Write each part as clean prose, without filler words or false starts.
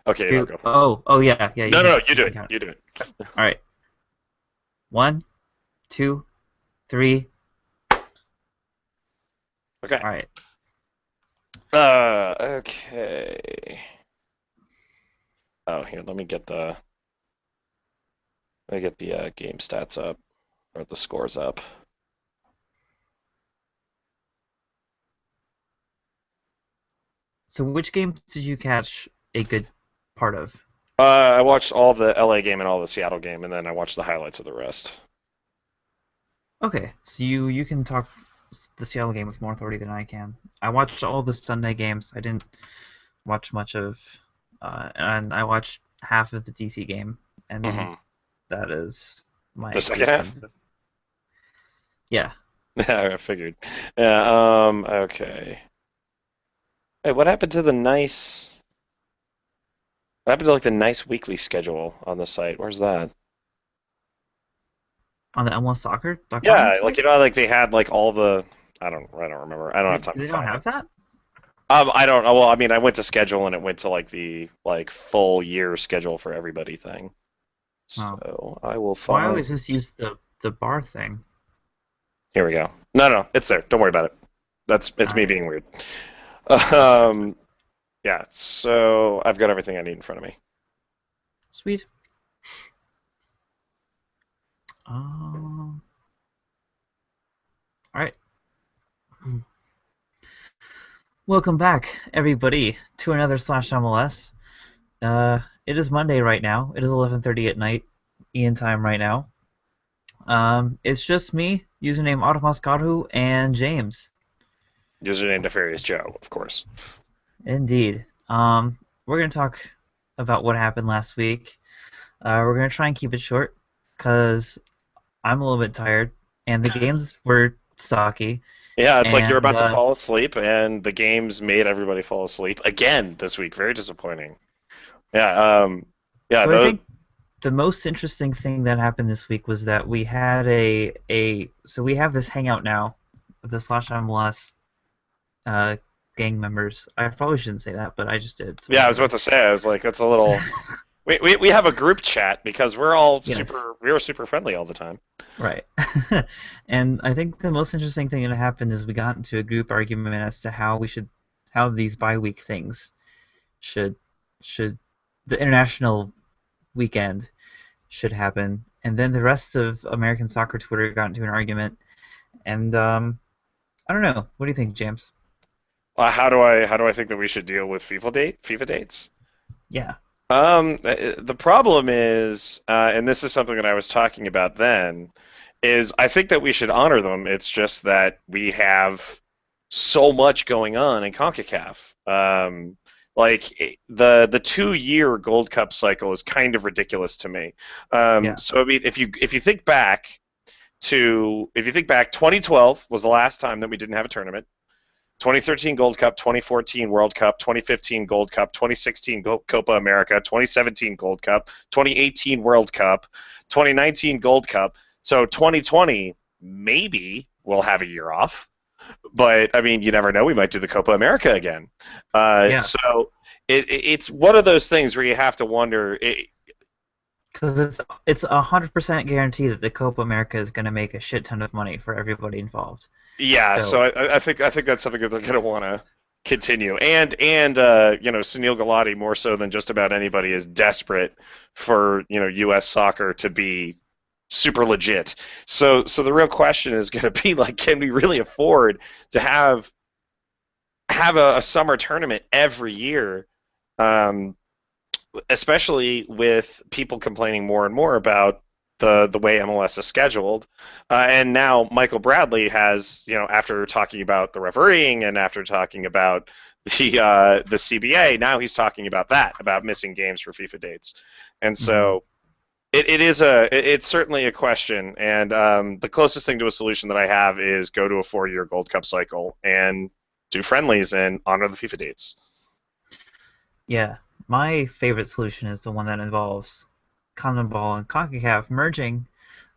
Okay, no, two. go for it. Oh yeah, yeah. No, no, no, you You do can it. count. You do it. All right. One, two, three. Okay. All right. Okay. Oh, here, let me get the game stats up or the scores up. So which games did you catch a good part of? I watched all the LA game and all the Seattle game, and then I watched the highlights of the rest. Okay, so you can talk the Seattle game with more authority than I can. I watched all the Sunday games. I didn't watch much of, and I watched half of the DC game, and Hmm. that is The my second extent half? of. Yeah, Yeah, I figured. Yeah, okay. Hey, what happened to like the nice weekly schedule on the site? Where's that? on the MLSsoccer.com Yeah, site. like they had like all the, I don't remember. I don't have time to They don't find it. have that. I don't know. Well, I mean, I went to schedule and it went to like the like full year schedule for everybody thing. Oh, So I will why find. always just use the bar thing? Here we go. No, no, it's there. Don't worry about it. It's All me right, being weird. gotcha, gotcha. Um, yeah. So I've got everything I need in front of me. Sweet. Um, all right. Welcome back, everybody, to another slash MLS. It is Monday right now. It is 11:30 at night, Ian time right now. It's just me, username Automoscatu, and James. Username Nefarious Joe, of course. Indeed. We're gonna talk about what happened last week. We're gonna try and keep it short, cause I'm a little bit tired, and the games were stocky, Yeah, it's like you're and about to fall asleep, and the games made everybody fall asleep again this week. Very disappointing. Yeah, yeah, so I those. think the most interesting thing that happened this week was that we had a so we have this hangout now, the slash MLS uh, gang members. I probably shouldn't say that, but I just did, so Yeah, I was about whatever. to say. I was like, that's a little. We have a group chat because we're all Yes, super friendly all the time. right. And I think the most interesting thing that happened is we got into a group argument as to how these bi-week things should should the international weekend should happen, and then the rest of American soccer Twitter got into an argument, and I don't know. What do you think, James? How do I think that we should deal with FIFA dates? Yeah, The problem is, and this is something that I was talking about then, is I think that we should honor them. It's just that we have so much going on in CONCACAF. Like the 2 year Gold Cup cycle is kind of ridiculous to me. yeah. So I mean, if you think back 2012 was the last time that we didn't have a tournament. 2013 Gold Cup, 2014 World Cup, 2015 Gold Cup, 2016 Copa America, 2017 Gold Cup, 2018 World Cup, 2019 Gold Cup. So 2020 maybe we'll have a year off, but I mean you never know. We might do the Copa America again. Yeah, So it's one of those things where you have to wonder. because it's 100% guaranteed that the Copa America is going to make a shit ton of money for everybody involved. Yeah, so So I think that's something that they're going to want to continue, and Sunil Gulati more so than just about anybody is desperate for U.S. soccer to be super legit. So the real question is going to be like, can we really afford to have a summer tournament every year? Um, Especially with people complaining more and more about the way MLS is scheduled. And now Michael Bradley has, after talking about the refereeing and after talking about the CBA, now he's talking about about missing games for FIFA dates. And mhm. so it's certainly a question. And the closest thing to a solution that I have is go to a 4 year Gold Cup cycle and do friendlies and honor the FIFA dates. Yeah, my favorite solution is the one that involves CONMEBOL and CONCACAF merging,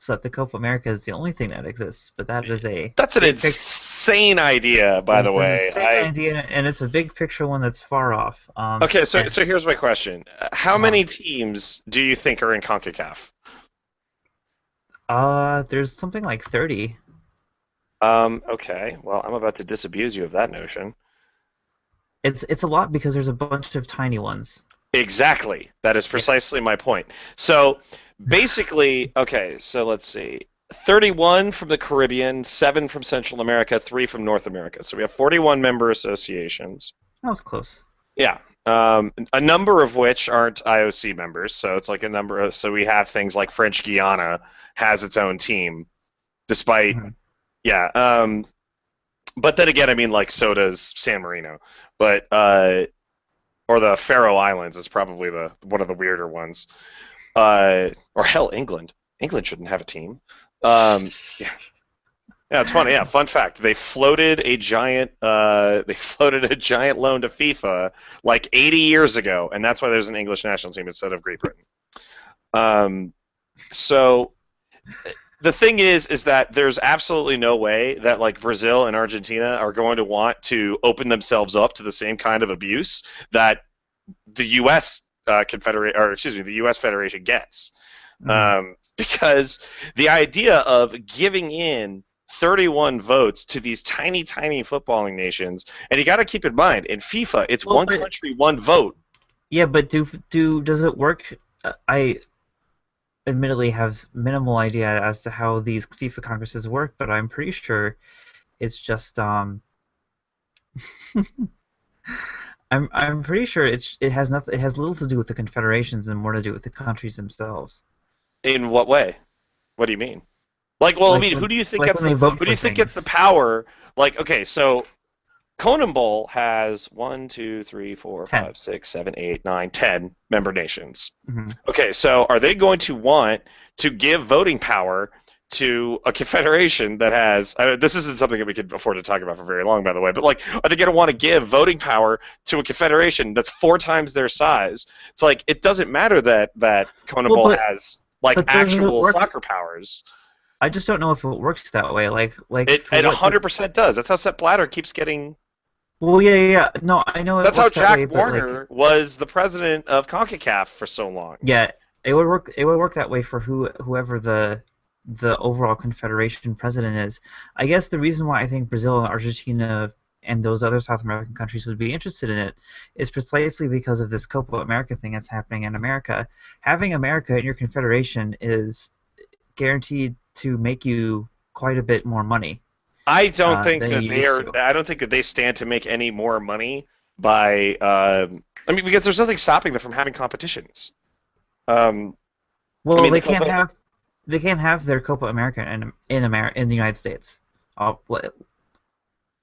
so that the Copa America is the only thing that exists. But that is a That's an big picture. insane idea, by the It's an way. insane idea, and it's a big picture one that's far off. Okay, so And here's my question: how uh, many teams do you think are in CONCACAF? there's something like 30. Okay, well, I'm about to disabuse you of that notion. It's a lot because there's a bunch of tiny ones. Exactly. That is Yeah. precisely my point. So basically, okay, so let's see. 31 from the Caribbean, 7 from Central America, 3 from North America. So we have 41 member associations. That was close. Yeah. A number of which aren't IOC members. So it's like a number of, so we have things like French Guiana has its own team, despite, Mhm. yeah. But then again, I mean, like, so does San Marino. But, or the Faroe Islands is probably the one of the weirder ones. Or hell, England. England shouldn't have a team. Yeah, yeah, it's funny. Yeah, fun fact: they floated a giant. They floated a giant loan to FIFA like 80 years ago, and that's why there's an English national team instead of Great Britain. Um, so the thing is that there's absolutely no way that like Brazil and Argentina are going to want to open themselves up to the same kind of abuse that the U.S. Confederate, or excuse me, the U.S. Federation gets, Mhm. because the idea of giving in 31 votes to these tiny, tiny footballing nations, and you got to keep in mind, in FIFA, it's Well, one but country, one vote. yeah, but does it work? I admittedly have minimal idea as to how these FIFA congresses work, but I'm pretty sure it's just I'm pretty sure it has nothing, it has little to do with the confederations and more to do with the countries themselves. In what way? What do you mean? Like, well, I mean, Like when they vote who do for you think gets the things. power? Like, okay, so Conan Bowl has one, two, three, four, 10. five, six, seven, eight, nine, 10 member nations. Hmm. Okay, so are they going to want to give voting power to a confederation that has? This isn't something that we could afford to talk about for very long, by the way. But like, are they going to want to give voting power to a confederation that's 4 times their size? It's like it doesn't matter that Conan Well, Bowl has like but does it actual work? soccer powers. I just don't know if it works that way. Like for It what? 100% does. That's how Sepp Blatter keeps getting. Well, yeah, yeah, yeah. No, I know it That's how works that way, Jack but like, Warner was the president of CONCACAF for so long. yeah, it would work. It would work that way for whoever the overall confederation president is. I guess the reason why I think Brazil and Argentina and those other South American countries would be interested in it is precisely because of this Copa America thing that's happening in America. Having America in your confederation is guaranteed to make you quite a bit more money I don't think than you that they used are. to. I don't think that they stand to make any more money by. I mean, because there's nothing stopping them from having competitions. Um, I Well, mean, the Copa. they can't have their Copa America in the United States. Uh,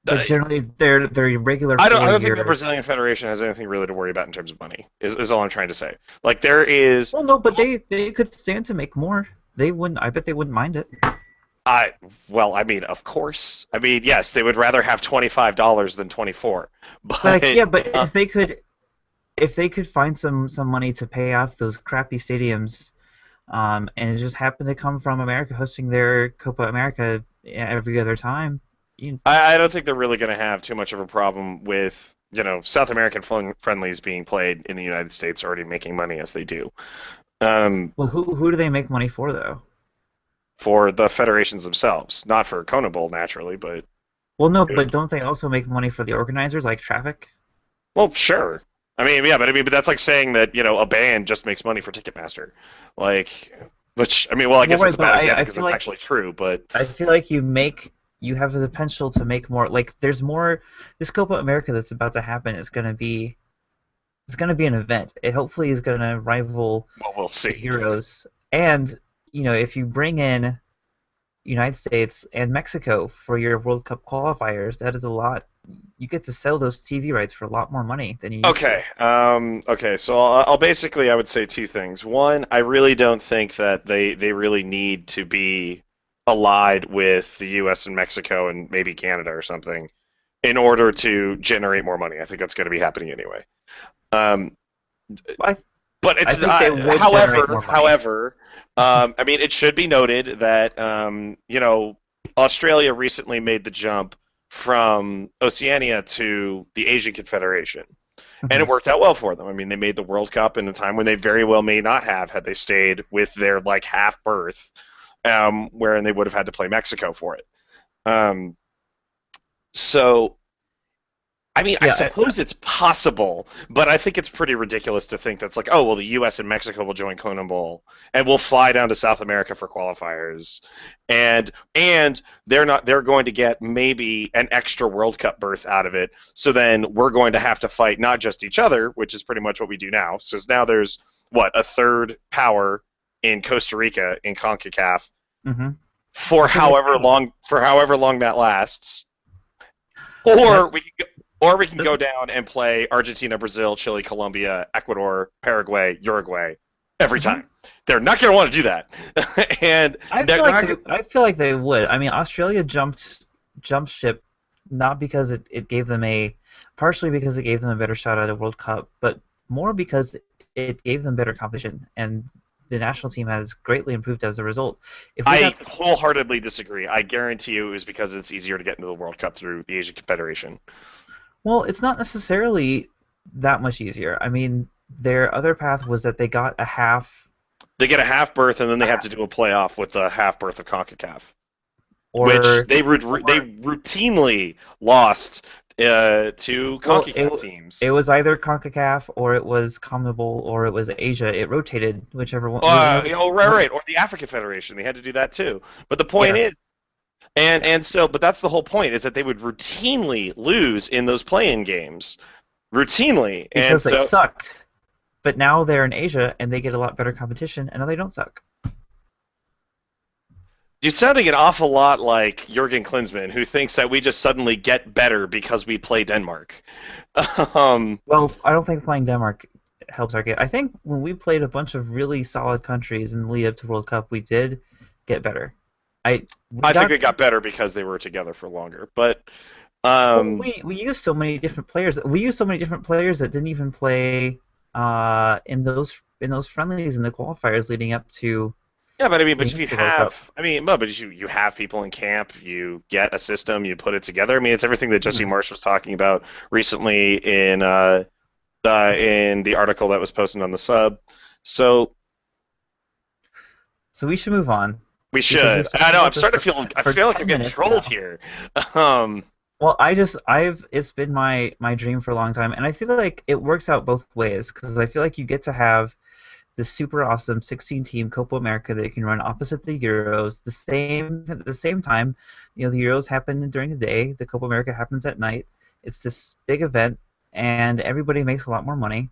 Like generally, they're regular I four don't think the year. Brazilian Federation has anything really to worry about in terms of money. Is all I'm trying to say. Like there is. Well, no, but they could stand to make more. They wouldn't. I bet they wouldn't mind it. I well, I mean, of course. I mean, yes, they would rather have $25 than 24. Like, But yeah, but if they could find some money to pay off those crappy stadiums, and it just happened to come from America hosting their Copa America every other time. You, I don't think they're really going to have too much of a problem with South American friendlies being played in the United States already making money as they do. Um, well, who do they make money for though? for the federations themselves, not for Kona Bowl naturally, but Well, no, but don't they also make money for the organizers like traffic? well, sure. I mean, yeah, but I mean, but that's like saying that a band just makes money for Ticketmaster, like, which I mean, well, I Well, guess it's right, a but bad example I because feel it's like actually true, but you have the potential to make more. Like there's more. This Copa America that's about to happen is going to be it's going to be an event. It hopefully is going to rival well, we'll the see. Euros. And if you bring in United States and Mexico for your World Cup qualifiers, that is a lot. You get to sell those TV rights for a lot more money than you used to. Okay. Okay. So I'll basically I would say two things. One, I really don't think that they really need to be allied with the U.S. and Mexico and maybe Canada or something in order to generate more money. I think that's going to be happening anyway. Um, I but I it's think they would generate however, more money. I mean, it should be noted that Australia recently made the jump from Oceania to the Asian Confederation, and it Hmm. worked out well for them. I mean, they made the World Cup in a time when they very well may not have had they stayed with their like half berth, wherein they would have had to play Mexico for it. Um, so I mean, I Yeah, suppose it's possible, but I think it's pretty ridiculous to think that's like, oh, well, the U.S. and Mexico will join CONMEBOL, and we'll fly down to South America for qualifiers, and they're going to get maybe an extra World Cup berth out of it. So then we're going to have to fight not just each other, which is pretty much what we do now. So now there's what a third power in Costa Rica in CONCACAF hmm for that's what they say. however long that lasts, or That's we can go, or we can that's go down and play Argentina, Brazil, Chile, Colombia, Ecuador, Paraguay, Uruguay every hmm time. They're not going to want to do that, and they're not. I feel like they would. I mean, Australia jumped ship not because it gave them a partially because it gave them a better shot at a World Cup, but more because it gave them better competition, and the national team has greatly improved as a result. If we I got to, wholeheartedly disagree. I guarantee you it was because it's easier to get into the World Cup through the Asian Confederation. well, it's not necessarily that much easier. I mean, their other path was that they got a half, They get a half berth, and then they a have half to do a playoff with the half berth of CONCACAF, which or they routinely lost to well, CONCACAF teams. it was either CONCACAF or it was CONMEBOL or it was Asia. It rotated whichever one. Right, right, or the African Federation. They had to do that too. But the point Yeah, is, but that's the whole point is that they would routinely lose in those play-in games, routinely, and because they so sucked. But now they're in Asia and they get a lot better competition, and now they don't suck. you're sounding an awful lot like Jurgen Klinsmann, who thinks that we just suddenly get better because we play Denmark. um, Well, I don't think playing Denmark helps our game. I think when we played a bunch of really solid countries in the lead up to World Cup, we did get better. We I think got they got better because they were together for longer, but well, um, we used so many different players. We used so many different players that didn't even play in those friendlies in the qualifiers yeah, but I mean, but leading if up you to the World Cup. have, I mean, no, but you have people in camp, you get a system, you put it together. I mean, it's everything that Jesse Hmm. Marsh was talking about recently in the article that was posted on the sub. So So we should move on we because should. we've I talked know. about I'm this starting to feel. I for feel like I'm 10 getting minutes trolled now. here. Um, Well, I've it's been my dream for a long time, and I feel like it works out both ways because I feel like you get to have this super awesome 16 team Copa America that you can run opposite the Euros the same at the same time. You know, the Euros happen during the day, the Copa America happens at night. It's this big event, and everybody makes a lot more money,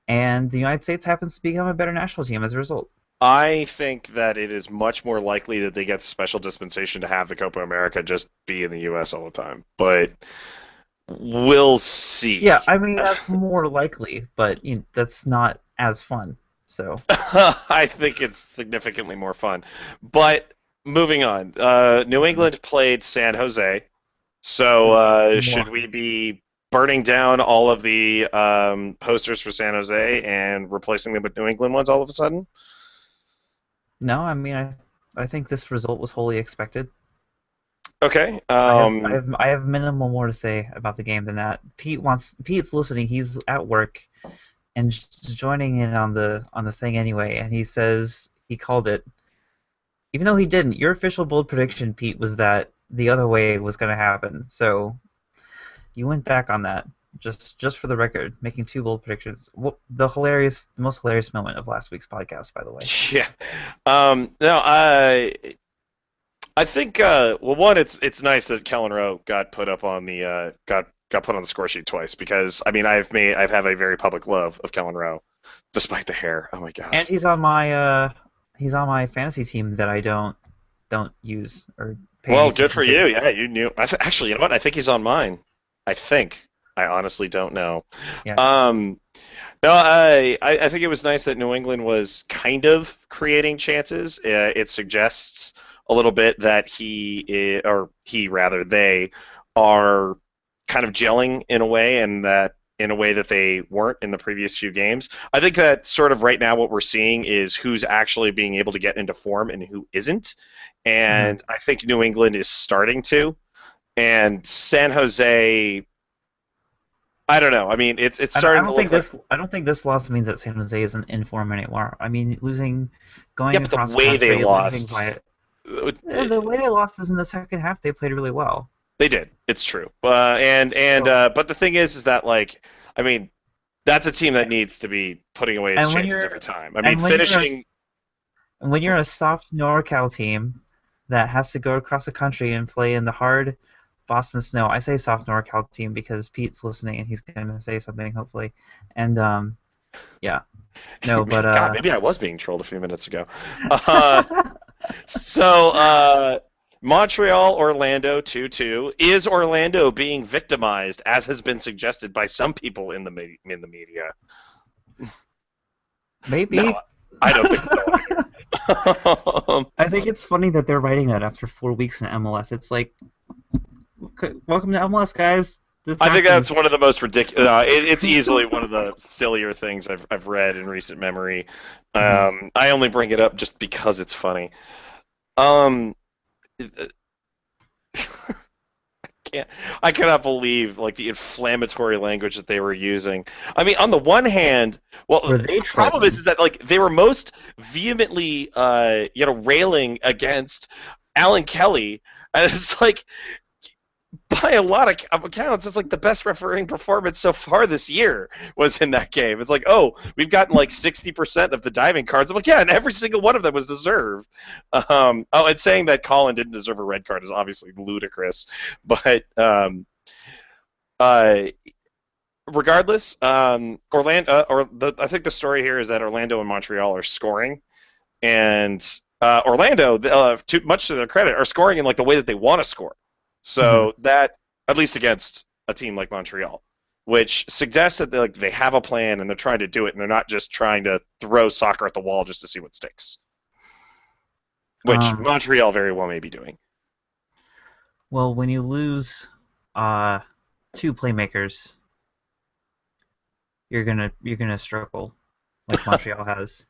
and the United States happens to become a better national team as a result. I think that it is much more likely that they get special dispensation to have the Copa America just be in the U.S. all the time, but we'll see. Yeah, I mean that's more likely, but that's not as fun. So. I think it's significantly more fun. But moving on, New Mhm. England played San Jose. So should Mwah. we be burning down all of the posters for San Jose and replacing them with New England ones all of a sudden? No, I mean I think this result was wholly expected. Okay. I have minimal more to say about the game than that. Pete's listening. He's at work and joining in on the thing anyway, and he says he called it, even though he didn't. Your official bold prediction, Pete, was that the other way was going to happen. So you went back on that. Just for the record, making two bold predictions. The most hilarious moment of last week's podcast, by the way. Yeah. No, I think well, one, it's nice that Kellen Rowe got put up on the got put on the score sheet twice because I mean I've have a very public love of Kellen Rowe, despite the hair. Oh my God. And he's on my fantasy team that I don't use or pay any Well, good attention for you. to. Yeah, you knew. Actually, you know what? I think he's on mine. I think. I honestly don't know. Yeah. Um, no, I think it was nice that New England was kind of creating chances. It suggests a little bit that or he rather, they are kind of gelling in a way, and that in a way that they weren't in the previous few games. I think that sort of right now what we're seeing is who's actually being able to get into form and who isn't. Mhm. And I think New England is starting to. And San Jose, I don't know. I mean, it's I starting to don't look think like, this loss means that San Jose isn't in form anymore. I mean, yeah, going but the across way they country, losing lost, by the way they lost is in the second half. They played really well. they did. It's true. So, But the thing is that like, I mean, that's a team that needs to be putting away its and when chances you're every time. I mean, and when you're a finishing. when you're a soft NorCal team that has to go across the country and play in the hard Boston snow. I say soft NorCal team because Pete's listening and he's gonna say something hopefully. And yeah, no, but God, maybe I was being trolled a few minutes ago. Uh, so Montreal, Orlando, 2-2. Is Orlando being victimized, as has been suggested by some people in in the media? No, maybe. I don't think so either. I think it's funny that they're writing that after 4 weeks in MLS. It's like, welcome to MLS, guys. This I think that's happens. one of the most ridiculous. It's easily one of the sillier things I've read in recent memory. Mhm. I only bring it up just because it's funny. Um, can't, I cannot believe like the inflammatory language that they were using. I mean, on the one hand, well, Were they the problem is trolling? that like they were most vehemently, railing against Alan Kelly, and it's like by a lot of accounts, it's like the best refereeing performance so far this year was in that game. It's like, oh, we've gotten like 60% of the diving cards. I'm like, yeah, and every single one of them was deserved. And saying that Colin didn't deserve a red card is obviously ludicrous, but uh, regardless, Orlando, I think the story here is that Orlando and Montreal are scoring, and Orlando, too much to their credit, are scoring in like the way that they want to score. Mhm. So that, at least against a team like Montreal, which suggests that they have a plan and they're trying to do it, and they're not just trying to throw soccer at the wall just to see what sticks, which Um, Montreal very well may be doing. well, when you lose uh, two playmakers, you're gonna struggle like Montreal has.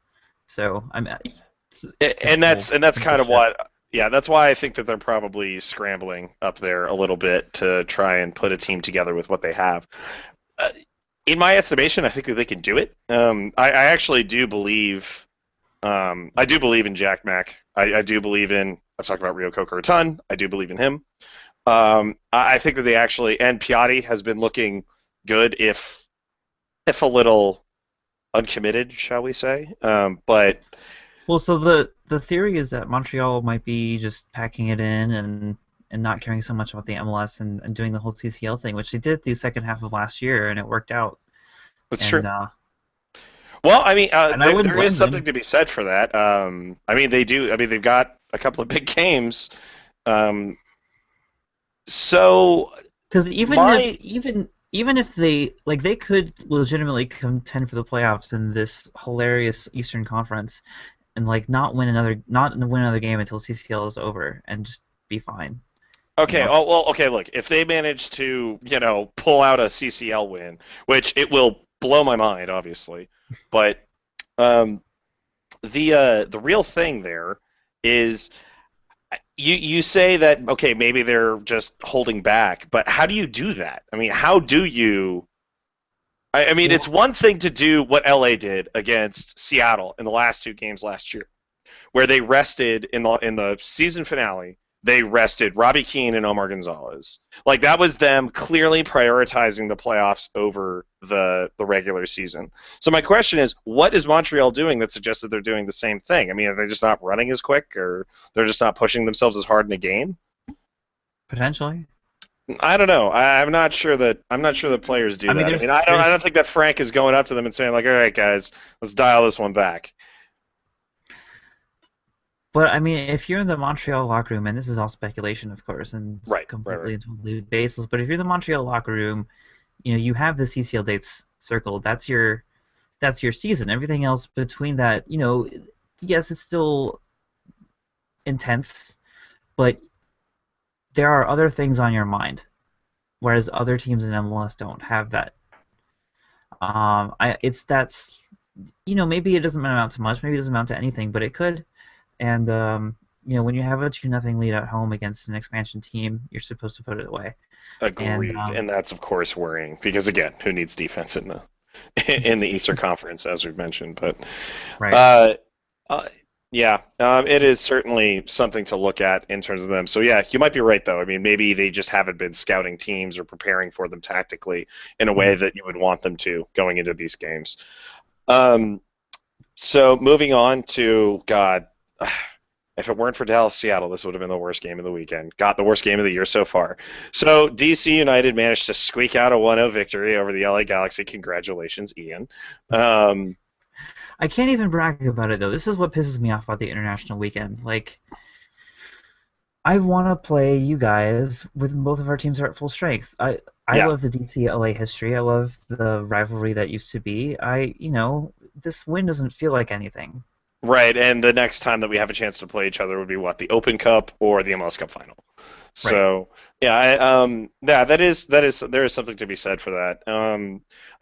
So I'm it's And that's simple kind of shit. what, yeah, that's why I think that they're probably scrambling up there a little bit to try and put a team together with what they have. Uh, in my estimation, I think that they can do it. I actually do believe. I do believe in Jack Mack. I do believe in. I've talked about Rio Coker a ton. I do believe in him. I think that they actually, and Piatti has been looking good, if a little uncommitted, shall we say? But Well, so the theory is that Montreal might be just packing it in and not caring so much about the MLS and doing the whole CCL thing, which they did the second half of last year, and it worked out. it's true. And Well, I mean, I wouldn't there is blame something them to be said for that. I mean, they do. I mean, they've got a couple of big games. Um, so because my even if they could legitimately contend for the playoffs in this hilarious Eastern Conference and like not win another game until CCL is over and just be fine, you Okay, know. oh, well, okay, look, if they manage to, pull out a CCL win, which it will blow my mind, obviously, but um, the real thing there is you say that okay, maybe they're just holding back, but how do you do that? I mean, how do you? I mean, it's Well, one thing to do what LA did against Seattle in the last two games last year, where they rested in the season finale. They rested Robbie Keane and Omar Gonzalez. Like that was them clearly prioritizing the playoffs over the regular season. So my question is, what is Montreal doing that suggests that they're doing the same thing? I mean, are they just not running as quick, or they're just not pushing themselves as hard in a game? potentially. I don't know. I'm not sure that players do I mean, that. I mean, I don't there's think that Frank is going up to them and saying like, "All right, guys, let's dial this one back." But I mean, if you're in the Montreal locker room, and this is all speculation, of course, and it's Right, right, right. completely and totally baseless, but if you're in the Montreal locker room, you have the CCL dates circled. That's your season. Everything else between that, yes, it's still intense, but there are other things on your mind, whereas other teams in MLS don't have that. It's that's maybe it doesn't amount to much, maybe it doesn't amount to anything, but it could. And when you have a 2-0 lead at home against an expansion team, you're supposed to put it away. And Agreed, and that's of course worrying because again, who needs defense in the in the Eastern Conference, as we've mentioned. But right. uh, uh, yeah, it is certainly something to look at in terms of them. So yeah, you might be right though. I mean, maybe they just haven't been scouting teams or preparing for them tactically in a way Mhm. that you would want them to going into these games. Um, so moving on to God. If it weren't for Dallas Seattle, this would have been the worst game of the weekend. Got the worst game of the year so far. So DC United managed to squeak out a 1-0 victory over the LA Galaxy. Congratulations, Ian. Um, I can't even brag about it though. This is what pisses me off about the international weekend. Like, I want to play you guys when both of our teams are at full strength. I yeah, love the DC LA history. I love the rivalry that used to be. This win doesn't feel like anything. right. And the next time that we have a chance to play each other would be what, the Open Cup or the MLS Cup final. Right. So yeah, yeah, that is there is something to be said for that. I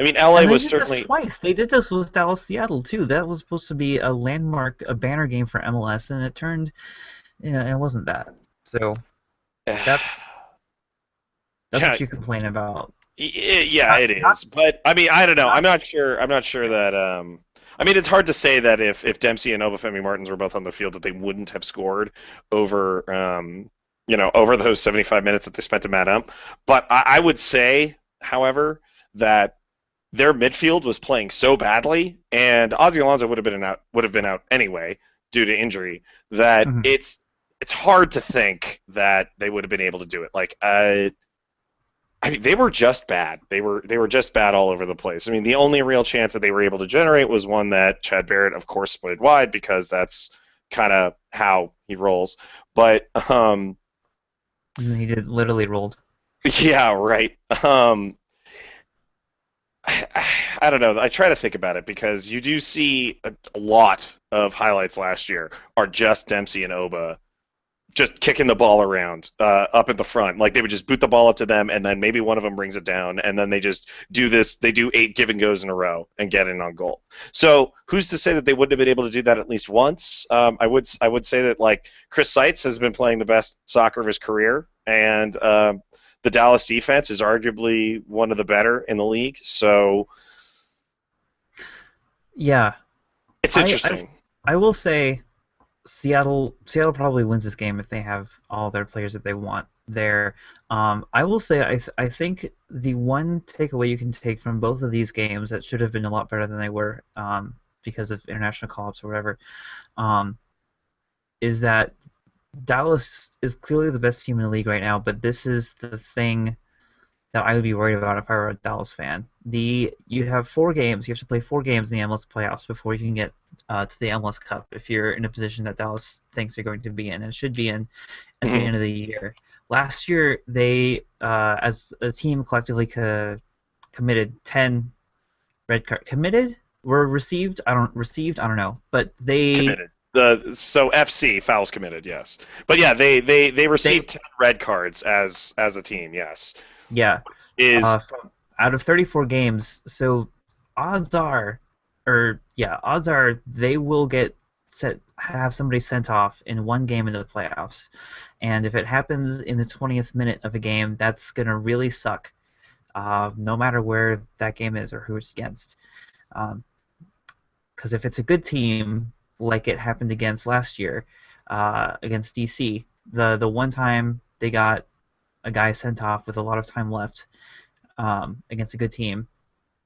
mean, LA And they was did this certainly twice. They did this with Dallas Seattle too. That was supposed to be a landmark, a banner game for MLS, and it wasn't that. So that's that's yeah, what you complain about. Yeah, Not, it not, is. But I mean, I don't know. not. I'm not sure. I'm not sure that. I mean, it's hard to say that if Dempsey and Obafemi Martins were both on the field, that they wouldn't have scored over, over those 75 minutes that they spent to man up. But I would say, however, that their midfield was playing so badly, and Ozzy Alonso would have been out anyway due to injury. That Mhm. it's hard to think that they would have been able to do it. Like, I mean, they were just bad. They were just bad all over the place. I mean, the only real chance that they were able to generate was one that Chad Barrett, of course, played wide because that's kind of how he rolls. But And he did literally rolled. yeah, right. I don't know. I try to think about it because you do see a lot of highlights last year are just Dempsey and Oba just kicking the ball around up at the front. Like they would just boot the ball up to them, and then maybe one of them brings it down, and then they just do this. They do 8 give and goes in a row and get in on goal. So who's to say that they wouldn't have been able to do that at least once? I would say that like Chris Seitz has been playing the best soccer of his career, and the Dallas defense is arguably one of the better in the league. So Yeah, it's I, I interesting. I will say Seattle probably wins this game if they have all their players that they want there. I will say I think the one takeaway you can take from both of these games that should have been a lot better than they were because of international call-ups or whatever um, is that Dallas is clearly the best team in the league right now, but this is the thing that I would be worried about if I were a Dallas fan. You have 4 games. You have to play 4 games in the MLS playoffs before you can get to the MLS Cup. If you're in a position that Dallas thinks you're going to be in and should be in at the Mhm. end of the year. Last year, they as a team collectively committed 10 red card committed were received. I don't know, but Committed. So FC fouls committed, yes. But yeah, they they received 10 red cards as a team, yes. yeah Is from out of 34 games. So odds are, odds are they will have somebody sent off in one game in the playoffs, and if it happens in the 20th minute of a game, that's gonna really suck. No matter where that game is or who it's against, because if it's a good team like it happened against last year, against DC, the one time they got a guy sent off with a lot of time left against a good team,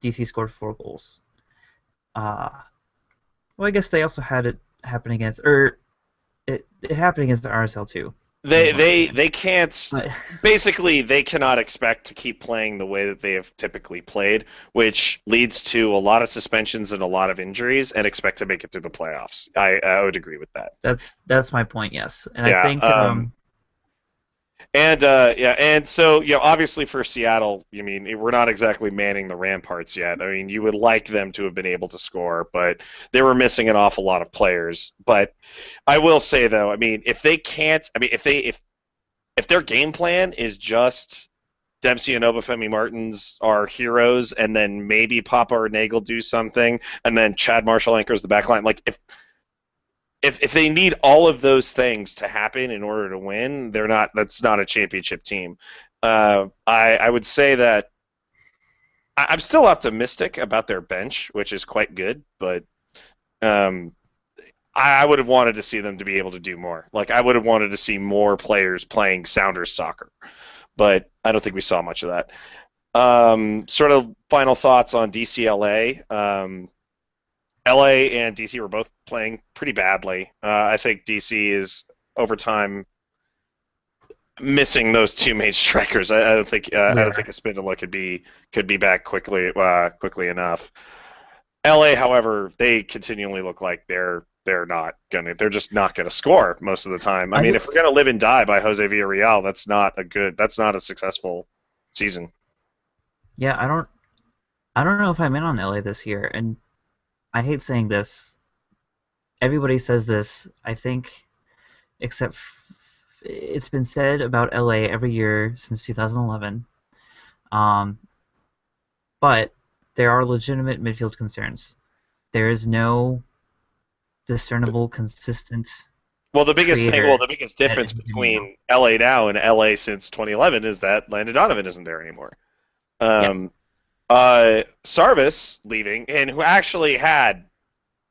DC scored 4 goals. Uh, well, I guess they also had it happen against, or it happened against the RSL too in they one of the they games. they can't But basically they cannot expect to keep playing the way that they have typically played, which leads to a lot of suspensions and a lot of injuries, and expect to make it through the playoffs. I would agree with that. that's my point. Yes, and I Yeah. think And yeah, and so obviously for Seattle, you mean we're not exactly manning the ramparts yet. I mean, you would like them to have been able to score, but they were missing an awful lot of players. But I will say though, I mean, if they can't, I mean, if their game plan is just Dempsey and Obafemi Martins are heroes, and then maybe Papa or Nagel do something, and then Chad Marshall anchors the back line. Like if they need all of those things to happen in order to win, they're not. That's not a championship team. I would say that I'm still optimistic about their bench, which is quite good, but um, I would have wanted to see them to be able to do more. Like I would have wanted to see more players playing Sounders soccer, but I don't think we saw much of that. Sort of final thoughts on DCLA. LA and DC were both playing pretty badly. I think DC is over time missing those two main strikers. I don't think I don't think Espindola could be back quickly enough. LA, however, they continually look like they're just not gonna score most of the time. I mean, if we're gonna live and die by Jose Villarreal, that's not a successful season. Yeah, I don't know if I'm in on LA this year, and I hate saying this. Everybody says this, I think, except it's been said about LA every year since 2011. Um, but there are legitimate midfield concerns. There is no discernible, consistent creator The biggest at difference Infinito. between LA now and LA since 2011 is that Landon Donovan isn't there anymore. Yeah. Um, Sarvis leaving, and who actually had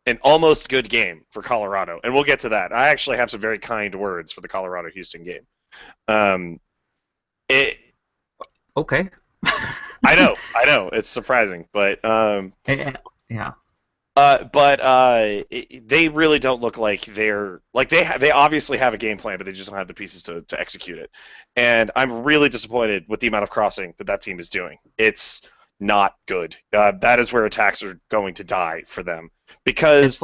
an almost good game for Colorado, and we'll get to that. I actually have some very kind words for the Colorado Houston game. Um, it, Okay. I know, it's surprising, but Yeah. they really don't look like they obviously have a game plan, but they just don't have the pieces to execute it. And I'm really disappointed with the amount of crossing that team is doing. It's not good. That is where attacks are going to die for them because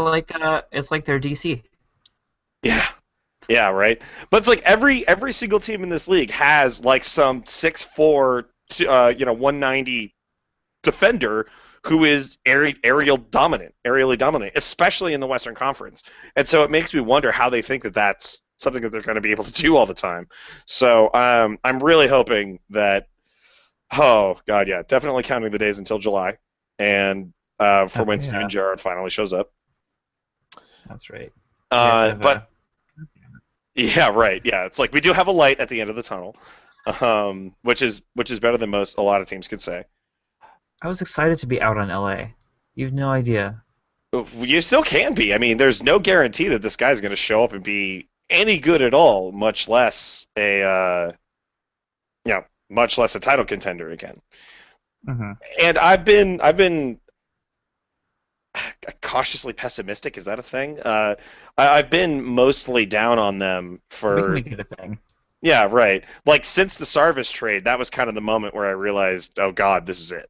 It's like their DC. yeah, yeah, right. But it's like every single team in this league has like some 6'4", 190 defender who is aerially dominant, especially in the Western Conference. And so it makes me wonder how they think that that's something that they're going to be able to do all the time. So I'm really hoping that. Oh God, yeah, definitely counting the days until July, and for when Steven Yeah, Gerrard finally shows up. that's right. You guys have But yeah, right, yeah, it's like we do have a light at the end of the tunnel, which is better than a lot of teams could say. I was excited to be out on LA. You've no idea. You still can be. I mean, there's no guarantee that this guy's going to show up and be any good at all, much less a title contender again. Hmm. And I've been cautiously pessimistic. Is that a thing? I've been mostly down on them We can for make it a thing. yeah, right. Like since the Sarvis trade, that was kind of the moment where I realized, oh God, this is it.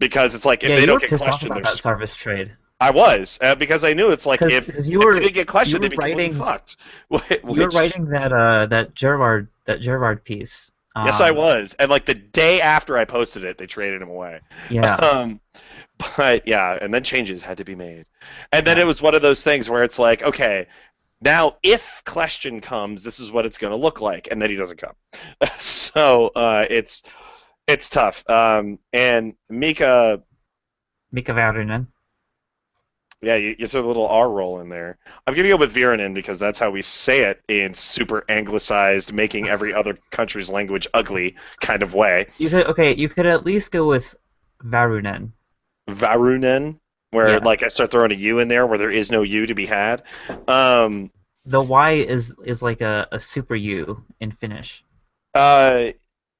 Because it's like if Yeah, they you don't were get pissed off questioned, about that Sarvis trade. I was because I knew it's like Because if they didn't get you questioned, they'd were be completely writing fucked. you were Which writing that Gerard piece. yes, I was, and like the day after I posted it, they traded him away. Yeah, Um, but yeah, and then changes had to be made, and then yeah. it was one of those things where it's like, okay, now if question comes, this is what it's going to look like, and then he doesn't come. So it's tough. And Mika, Mika Väyrynen. yeah, you throw the little R roll in there. I'm gonna go with Viranen because that's how we say it in super anglicized, making every other country's language ugly kind of way. You could at least go with Väyrynen. Varunen, where Yeah. like I start throwing a U in there where there is no U to be had. Um, The Y is like a super U in Finnish. uh,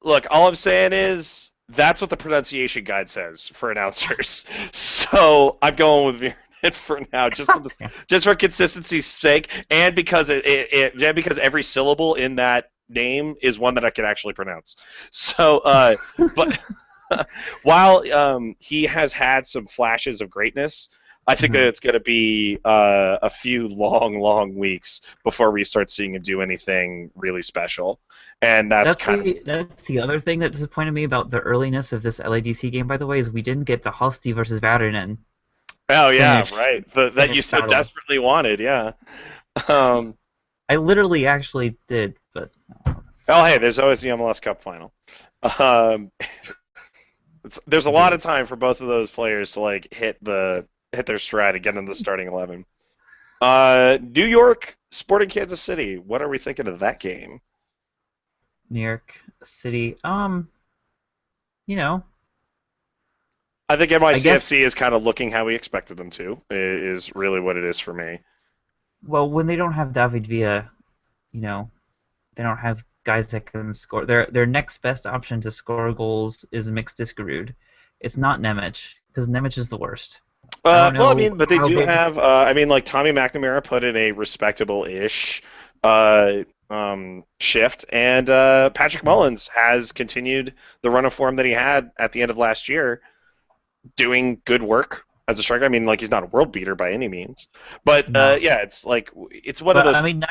Look, all I'm saying is that's what the pronunciation guide says for announcers. So I'm going with Viranen for now, Yeah. just for consistency's sake, and because and because every syllable in that name is one that I can actually pronounce. So, but while he has had some flashes of greatness, I think that Mhm. it's going to be a few long weeks before we start seeing him do anything really special, and that's kind of That's the other thing that disappointed me about the earliness of this LADC game, by the way, is we didn't get the Halsti versus Väyrynen oh yeah, finish right, that you finish so battle. desperately wanted, yeah. Um, I literally actually did, but Oh, hey, there's always the MLS Cup final. Um, there's a lot Agreed. of time for both of those players to like hit their stride and get in the starting 11. New York Sporting Kansas City. What are we thinking of that game? New York City. You know, I think I guess. NYCFC is kind of looking how we expected them to. Is really what it is for me. Well, when they don't have David Villa, you know, they don't have guys that can score. Their next best option to score goals is Mixed Discarud. It's not Nemec because Nemec is the worst. I don't Well, I know mean, but they how do big. have. I mean, like Tommy McNamara put in a respectable-ish uh, shift, and Patrick Mullins has continued the run of form that he had at the end of last year, doing good work as a striker. I mean, like he's not a world beater by any means, but No, yeah, it's like it's one of but I those. mean,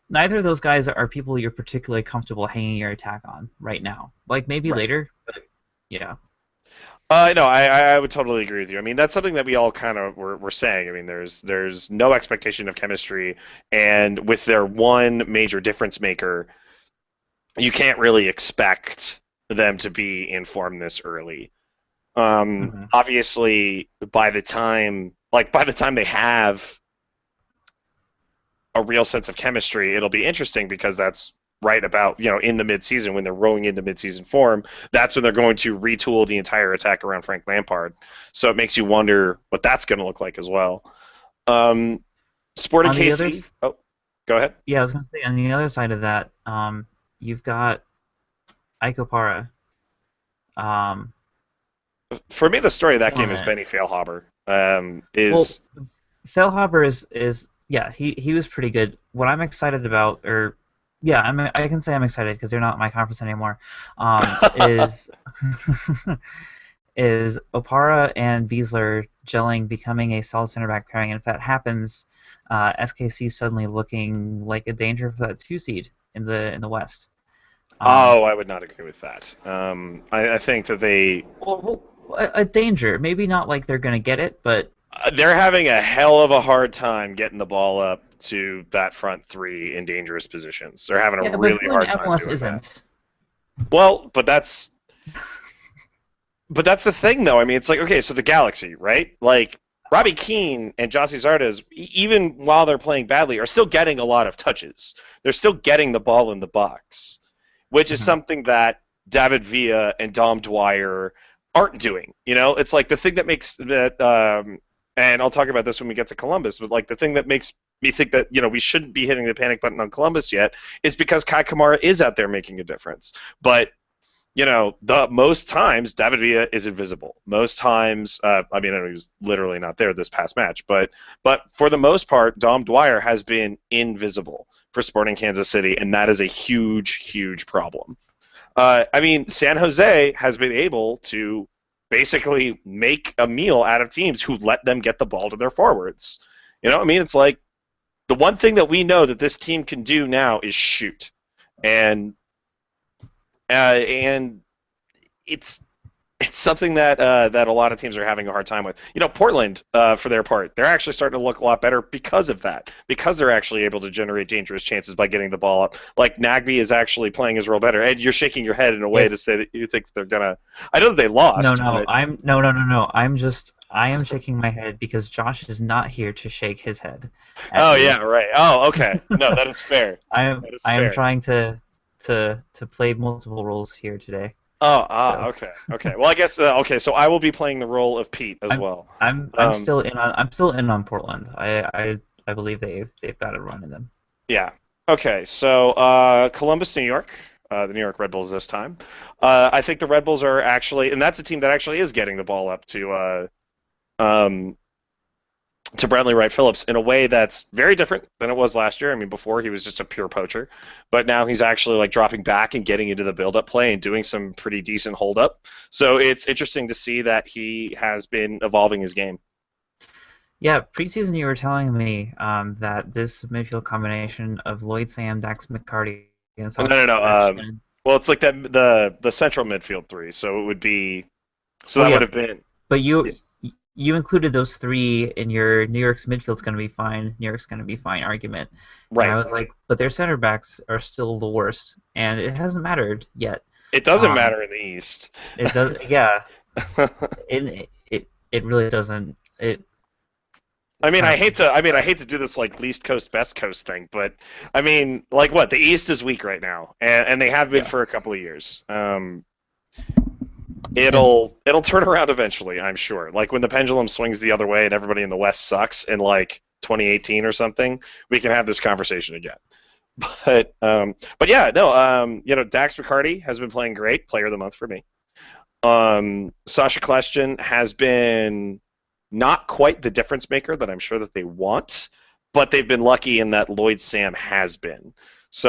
neither of those guys are people you're particularly comfortable hanging your attack on right now. Like maybe Right. later, but yeah. No, I would totally agree with you. I mean, that's something that we all kind of were saying. I mean, there's no expectation of chemistry, and with their one major difference maker, you can't really expect them to be in form this early. Hmm. Obviously, by the time they have a real sense of chemistry, it'll be interesting because that's right about in the midseason when they're rolling into midseason form. That's when they're going to retool the entire attack around Frank Lampard. So it makes you wonder what that's going to look like as well. Um, Sporting On the KC. others, Oh, go ahead. yeah, I was gonna say on the other side of that, you've got Iko Para, um, For me, the story of that game killing is it. Benny Failhaber. Well, Is Fellhaber is yeah, he was pretty good. What I'm excited about, or yeah, I can say I'm excited because they're not in my conference anymore. Is is Opara and Beasler gelling, becoming a solid center back pairing. And if that happens, SKC suddenly looking like a danger for that 2 seed in the West. Um, Oh, I would not agree with that. I think that a danger, maybe not like they're gonna get it, but they're having a hell of a hard time getting the ball up to that front three in dangerous positions. They're having a yeah, but really who in hard time MLS doing that. isn't? Well, but that's the thing though. I mean, it's like okay, so the Galaxy, right? Like Robbie Keane and Jossie Zardes, even while they're playing badly, are still getting a lot of touches. They're still getting the ball in the box, which is Hmm. something that David Villa and Dom Dwyer aren't doing. It's like the thing that makes that, and I'll talk about this when we get to Columbus, but like the thing that makes me think that we shouldn't be hitting the panic button on Columbus yet is because Kai Kamara is out there making a difference, but the most times David Villa is invisible. Most times, I mean, I know he was literally not there this past match, but for the most part, Dom Dwyer has been invisible for Sporting Kansas City, and that is a huge, huge problem. I mean, San Jose has been able to basically make a meal out of teams who let them get the ball to their forwards. I mean, it's like the one thing that we know that this team can do now is shoot, and and it's something that a lot of teams are having a hard time with. Portland, for their part, they're actually starting to look a lot better because of that, because they're actually able to generate dangerous chances by getting the ball up. Like Nagby is actually playing his role better. And you're shaking your head in a way to Yes. say that you think they're gonna. I know that they No, lost, no, but I'm no. I am shaking my head because Josh is not here to shake his head at oh me. yeah, right. Oh, okay. No, that is fair. That is I am fair. trying to play multiple roles here today. Oh, So okay, okay. Well, I guess okay. So I will be playing the role of Pete as I'm well. I'm Um, still in on Portland. I believe they've got a run in them. Yeah. Okay. So Columbus, New York. The New York Red Bulls this time. I think the Red Bulls are actually, and that's a team that actually is getting the ball up um, to Bradley Wright Phillips in a way that's very different than it was last year. I mean, before he was just a pure poacher, but now he's actually like dropping back and getting into the build-up play and doing some pretty decent hold-up. So it's interesting to see that he has been evolving his game. Yeah, preseason you were telling me that this midfield combination of Lloyd Sam, Dax McCarty, and No, no, no. Sachin. Well, it's like the central midfield three. So it would be. So Well, that would yeah, have been. but Yeah. you included those three in your New York's midfield's going to be fine, New York's going to be fine argument. And I Right. was like, but their center backs are still the worst, and it hasn't mattered yet. It doesn't Um, matter in the East. it does, yeah, it really doesn't. I It's mean, kind of I hate to do this like least coast, best coast thing, but I mean, like what? The East is weak right now, and they have been yeah. for a couple of years. And It'll turn around eventually, I'm sure. Like when the pendulum swings the other way and everybody in the West sucks in like 2018 or something, we can have this conversation again. But yeah, no, Dax McCarty has been playing great, player of the month for me. Sasha Kljestan has been not quite the difference maker that I'm sure that they want, but they've been lucky in that Lloyd Sam has been.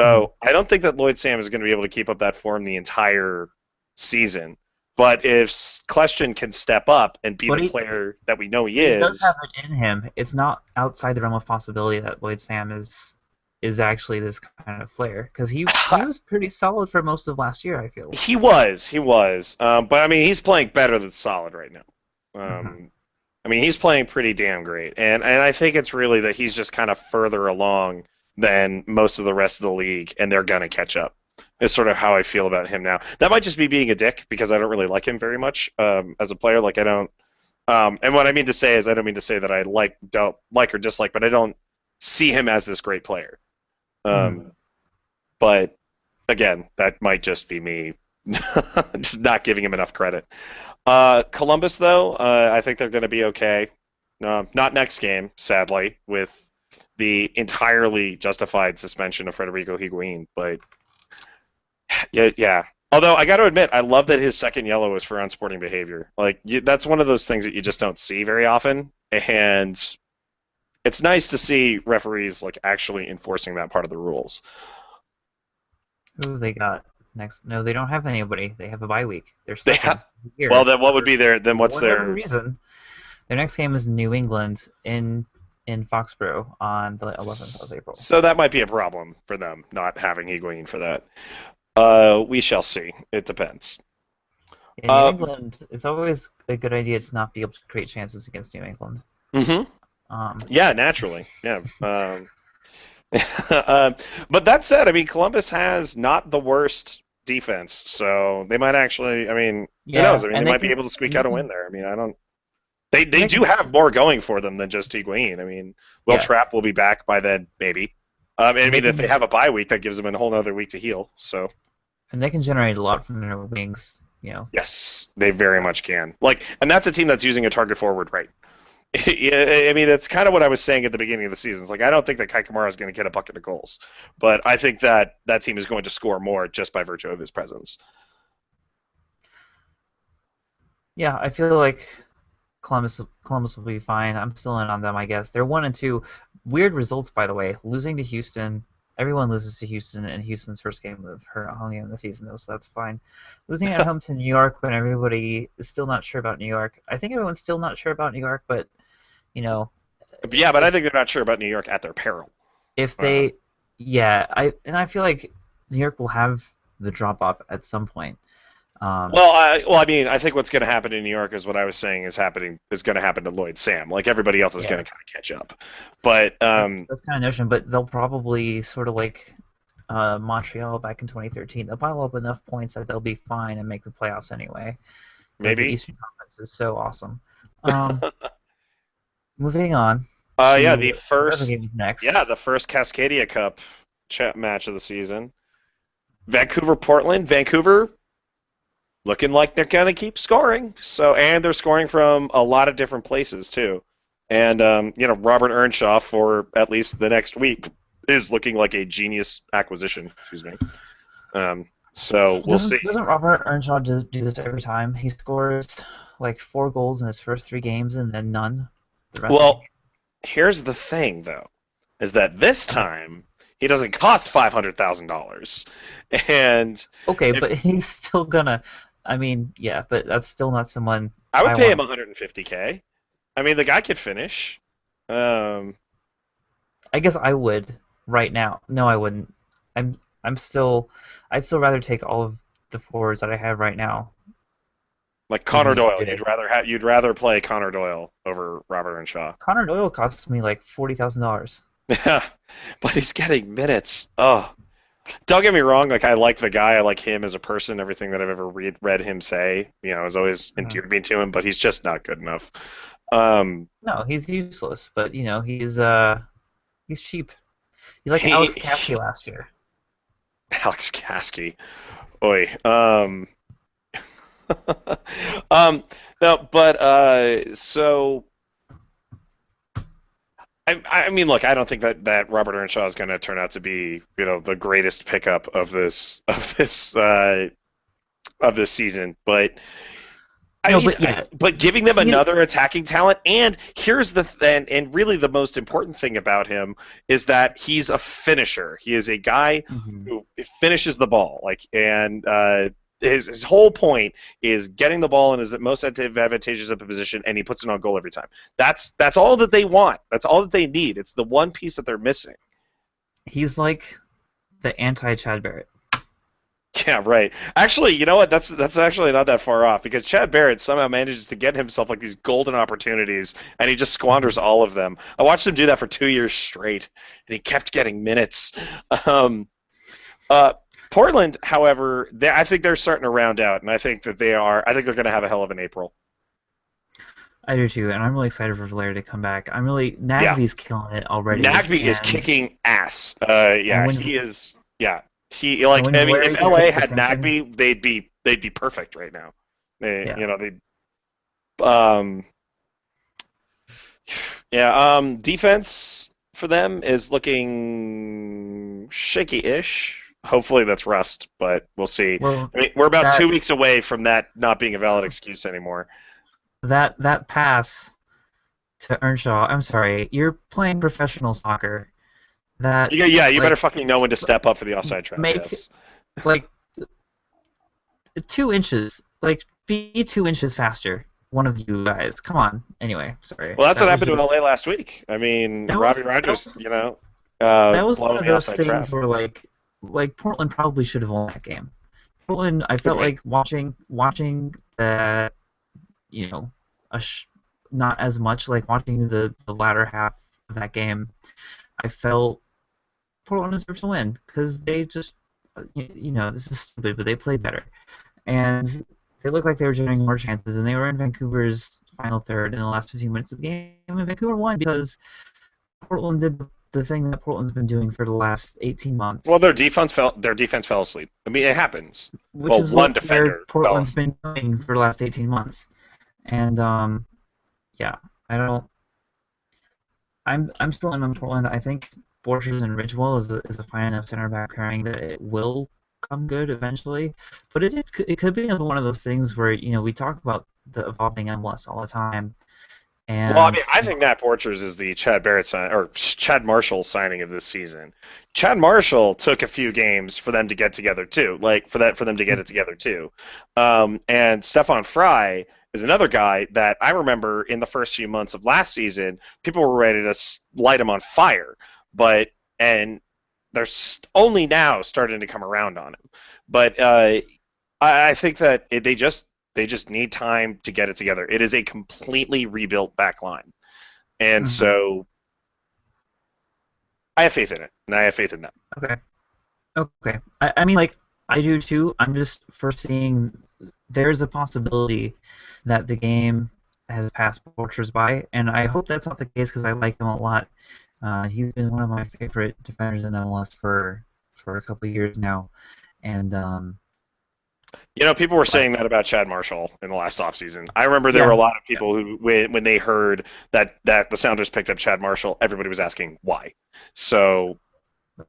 mhm. So I don't think that Lloyd Sam is going to be able to keep up that form the entire season. But if Kljestan can step up and be But the player that we know he he does have is, it in him. It's not outside the realm of possibility that Lloyd Sam is actually this kind of player because he was pretty solid for most of last year. I feel. he was. But I mean, he's playing better than solid right now. Hmm. I mean, he's playing pretty damn great, and I think it's really that he's just kind of further along than most of the rest of the league, and they're gonna catch up. Is sort of how I feel about him now. That might just be being a dick because I don't really like him very much as a player. Like I don't. And what I mean to say is I don't mean to say that I don't like or dislike, but I don't see him as this great player. Hmm. Um, but again, that might just be me just not giving him enough credit. Columbus, though, I think they're going to be okay. Not next game, sadly, with the entirely justified suspension of Federico Higuain. But yeah, yeah. Although I got to admit, I love that his second yellow was for unsporting behavior. Like that's one of those things that you just don't see very often, and it's nice to see referees like actually enforcing that part of the rules. Who they got next? No, they don't have anybody. They have a bye week. They're They second have. Well, here then what would be their? Then for what's whatever their? reason. Their next game is New England in Foxborough on the 11th of April. So that might be a problem for them not having Higuain for that. We shall see. It depends. In New Uh, England, it's always a good idea to not be able to create chances against New England. hmm Um, Yeah, naturally. Yeah. uh, but that said, I mean, Columbus has not the worst defense, so they might actually. I mean, who knows? yeah, I mean, they and might be able to squeak they out a win can there. I mean, I don't. They they do can have more going for them than just Higuain. I mean, Will yeah, Trapp will be back by then, maybe. And I and they mean, if they can have a bye week, that gives them a whole other week to heal. So generate a lot from their wings. yes, they very much can. Like, and that's a team that's using a target forward, right? Yeah, I mean, that's kind of what I was saying at the beginning of the season. It's like I don't think that Kai Kamara is going to get a bucket of goals, but I think that that team is going to score more just by virtue of his presence. Yeah, I feel like Columbus will be fine. I'm still in on them, I guess. They're 1-2. Weird results, by the way. Losing to Houston. Everyone loses to Houston in Houston's first game of her home game of the season, though, so that's fine. Losing at home to New York when everybody is still not sure about New York. I think everyone's still not sure about New York, but you know, Yeah, but I if think they're not sure about New York at their peril. if Um, they, yeah, I feel like New York will have the drop off at some point. Um, I mean, I think what's going to happen in New York is what I was saying is going to happen to Lloyd Sam. Like everybody else is going yeah, to kind of catch up, but that's kind of notion, but they'll probably sort of like Montreal back in 2013. They'll pile up enough points that they'll be fine and make the playoffs anyway, because the maybe. Eastern Conference is so awesome. Um, moving on Yeah, to whatever game is next. the first Cascadia Cup match of the season. Vancouver, Portland. Vancouver looking like they're gonna keep scoring. So, and they're scoring from a lot of different places too. And Robert Earnshaw for at least the next week is looking like a genius acquisition. Excuse me. So we'll see. Doesn't Robert Earnshaw do this every time? He scores like 4 goals in his first 3 games and then none the rest of the Well, here's the thing though, is that this game. time he doesn't cost $500,000, and Okay, if but he's still gonna. I mean, yeah, but that's still not someone I would I pay him want. 150K. I mean, the guy could finish. Um, I guess I would right now. No, I wouldn't. I'm still. I'd still rather take all of the forwards that I have right now. Like Connor he Doyle, did. you'd rather play Connor Doyle over Robert Earnshaw. Connor Doyle cost me like $40,000. Yeah, but he's getting minutes. Oh, don't get me wrong. Like I like the guy. I like him as a person. Everything that I've ever read him say, has always Uh, endeared me to him. But he's just not good enough. no, he's useless, but he's cheap. He's like Alex He Caskey last year. Alex Kasky. Oi. um, no, but so I mean, look, I don't think that Robert Earnshaw is going to turn out to be, the greatest pickup of this season, but I No, mean, but yeah, but giving them he. another attacking talent, and here's and really the most important thing about him is that he's a finisher. He is a guy Mhm. who finishes the ball, and his whole point is getting the ball in his most advantageous of a position, and he puts it on goal every time. That's all that they want. That's all that they need. It's the one piece that they're missing. He's like the anti Chad Barrett. Yeah, right. Actually, you know what? That's actually not that far off because Chad Barrett somehow manages to get himself like these golden opportunities, and he just squanders Mhm. all of them. I watched him do that for 2 years straight, and he kept getting minutes. Um, uh, Portland, however, I think they're starting to round out, and I think that they are. I think they're going to have a hell of an April. I do too, and I'm really excited for Valeri to come back. Yeah, Nagby's killing it already, Nagby is kicking ass. and Yeah, when he is. Yeah, and when I mean, Valeri if can LA take the had tension, Nagby, they'd be perfect right now. They, yeah. they um Yeah, defense for them is looking shaky-ish. Hopefully that's rust, but we'll see. Well, I mean, we're about that 2 weeks away from that not being a valid excuse anymore. that pass to Earnshaw. I'm sorry, you're playing professional soccer. That Yeah, you better like fucking know when to step up for the offside trap. make Yes. like 2 inches, like be 2 inches faster. One of you guys, come on. Anyway, sorry. Well, that's what happened to LA last week. I mean, That Robbie was that Rogers, was that was one blowing of the those offside things trap. where like Portland probably should have won that game. Portland, I Could felt be. like watching that, you know, a not as much like watching the latter half of that game. I felt Portland deserved to win because they just, this is stupid, but they played better and they looked like they were generating more chances, and they were in Vancouver's final third in the last 15 minutes of the game, and Vancouver won because Portland did the thing that Portland's been doing for the last 18 Well, months, their defense fell asleep. I mean, it happens. which Well, is one where defender fell Portland's asleep. been doing for the last 18 months. And yeah, I don't. I'm still in on Portland. I think Borchers and Ridgewell is a fine enough center back pairing that it will come good eventually. But it could be another one of those things where we talk about the evolving MLS all the time, Well, I and mean, I think Matt Borchers is the Chad Barrett sign or Chad Marshall signing of this season. Chad Marshall took a few games for them to get together too, like for them to get it together too. And Stefan Fry is another guy that I remember in the first few months of last season, people were ready to light him on fire, but and they're only now starting to come around on him. But I think that they just need time to get it together. It is a completely rebuilt back line. And Mhm. so I have faith in it, and I have faith in them. Okay, okay. I mean, like I do too. I'm just foreseeing there's a possibility that the game has passed Borchers by, and I hope that's not the case because I like him a lot. He's been one of my favorite defenders in MLS for a couple of years now, and People were but saying that about Chad Marshall in the last offseason. I remember there were a yeah, lot of yeah, people who, when they heard that the Sounders picked up Chad Marshall, everybody was asking why. So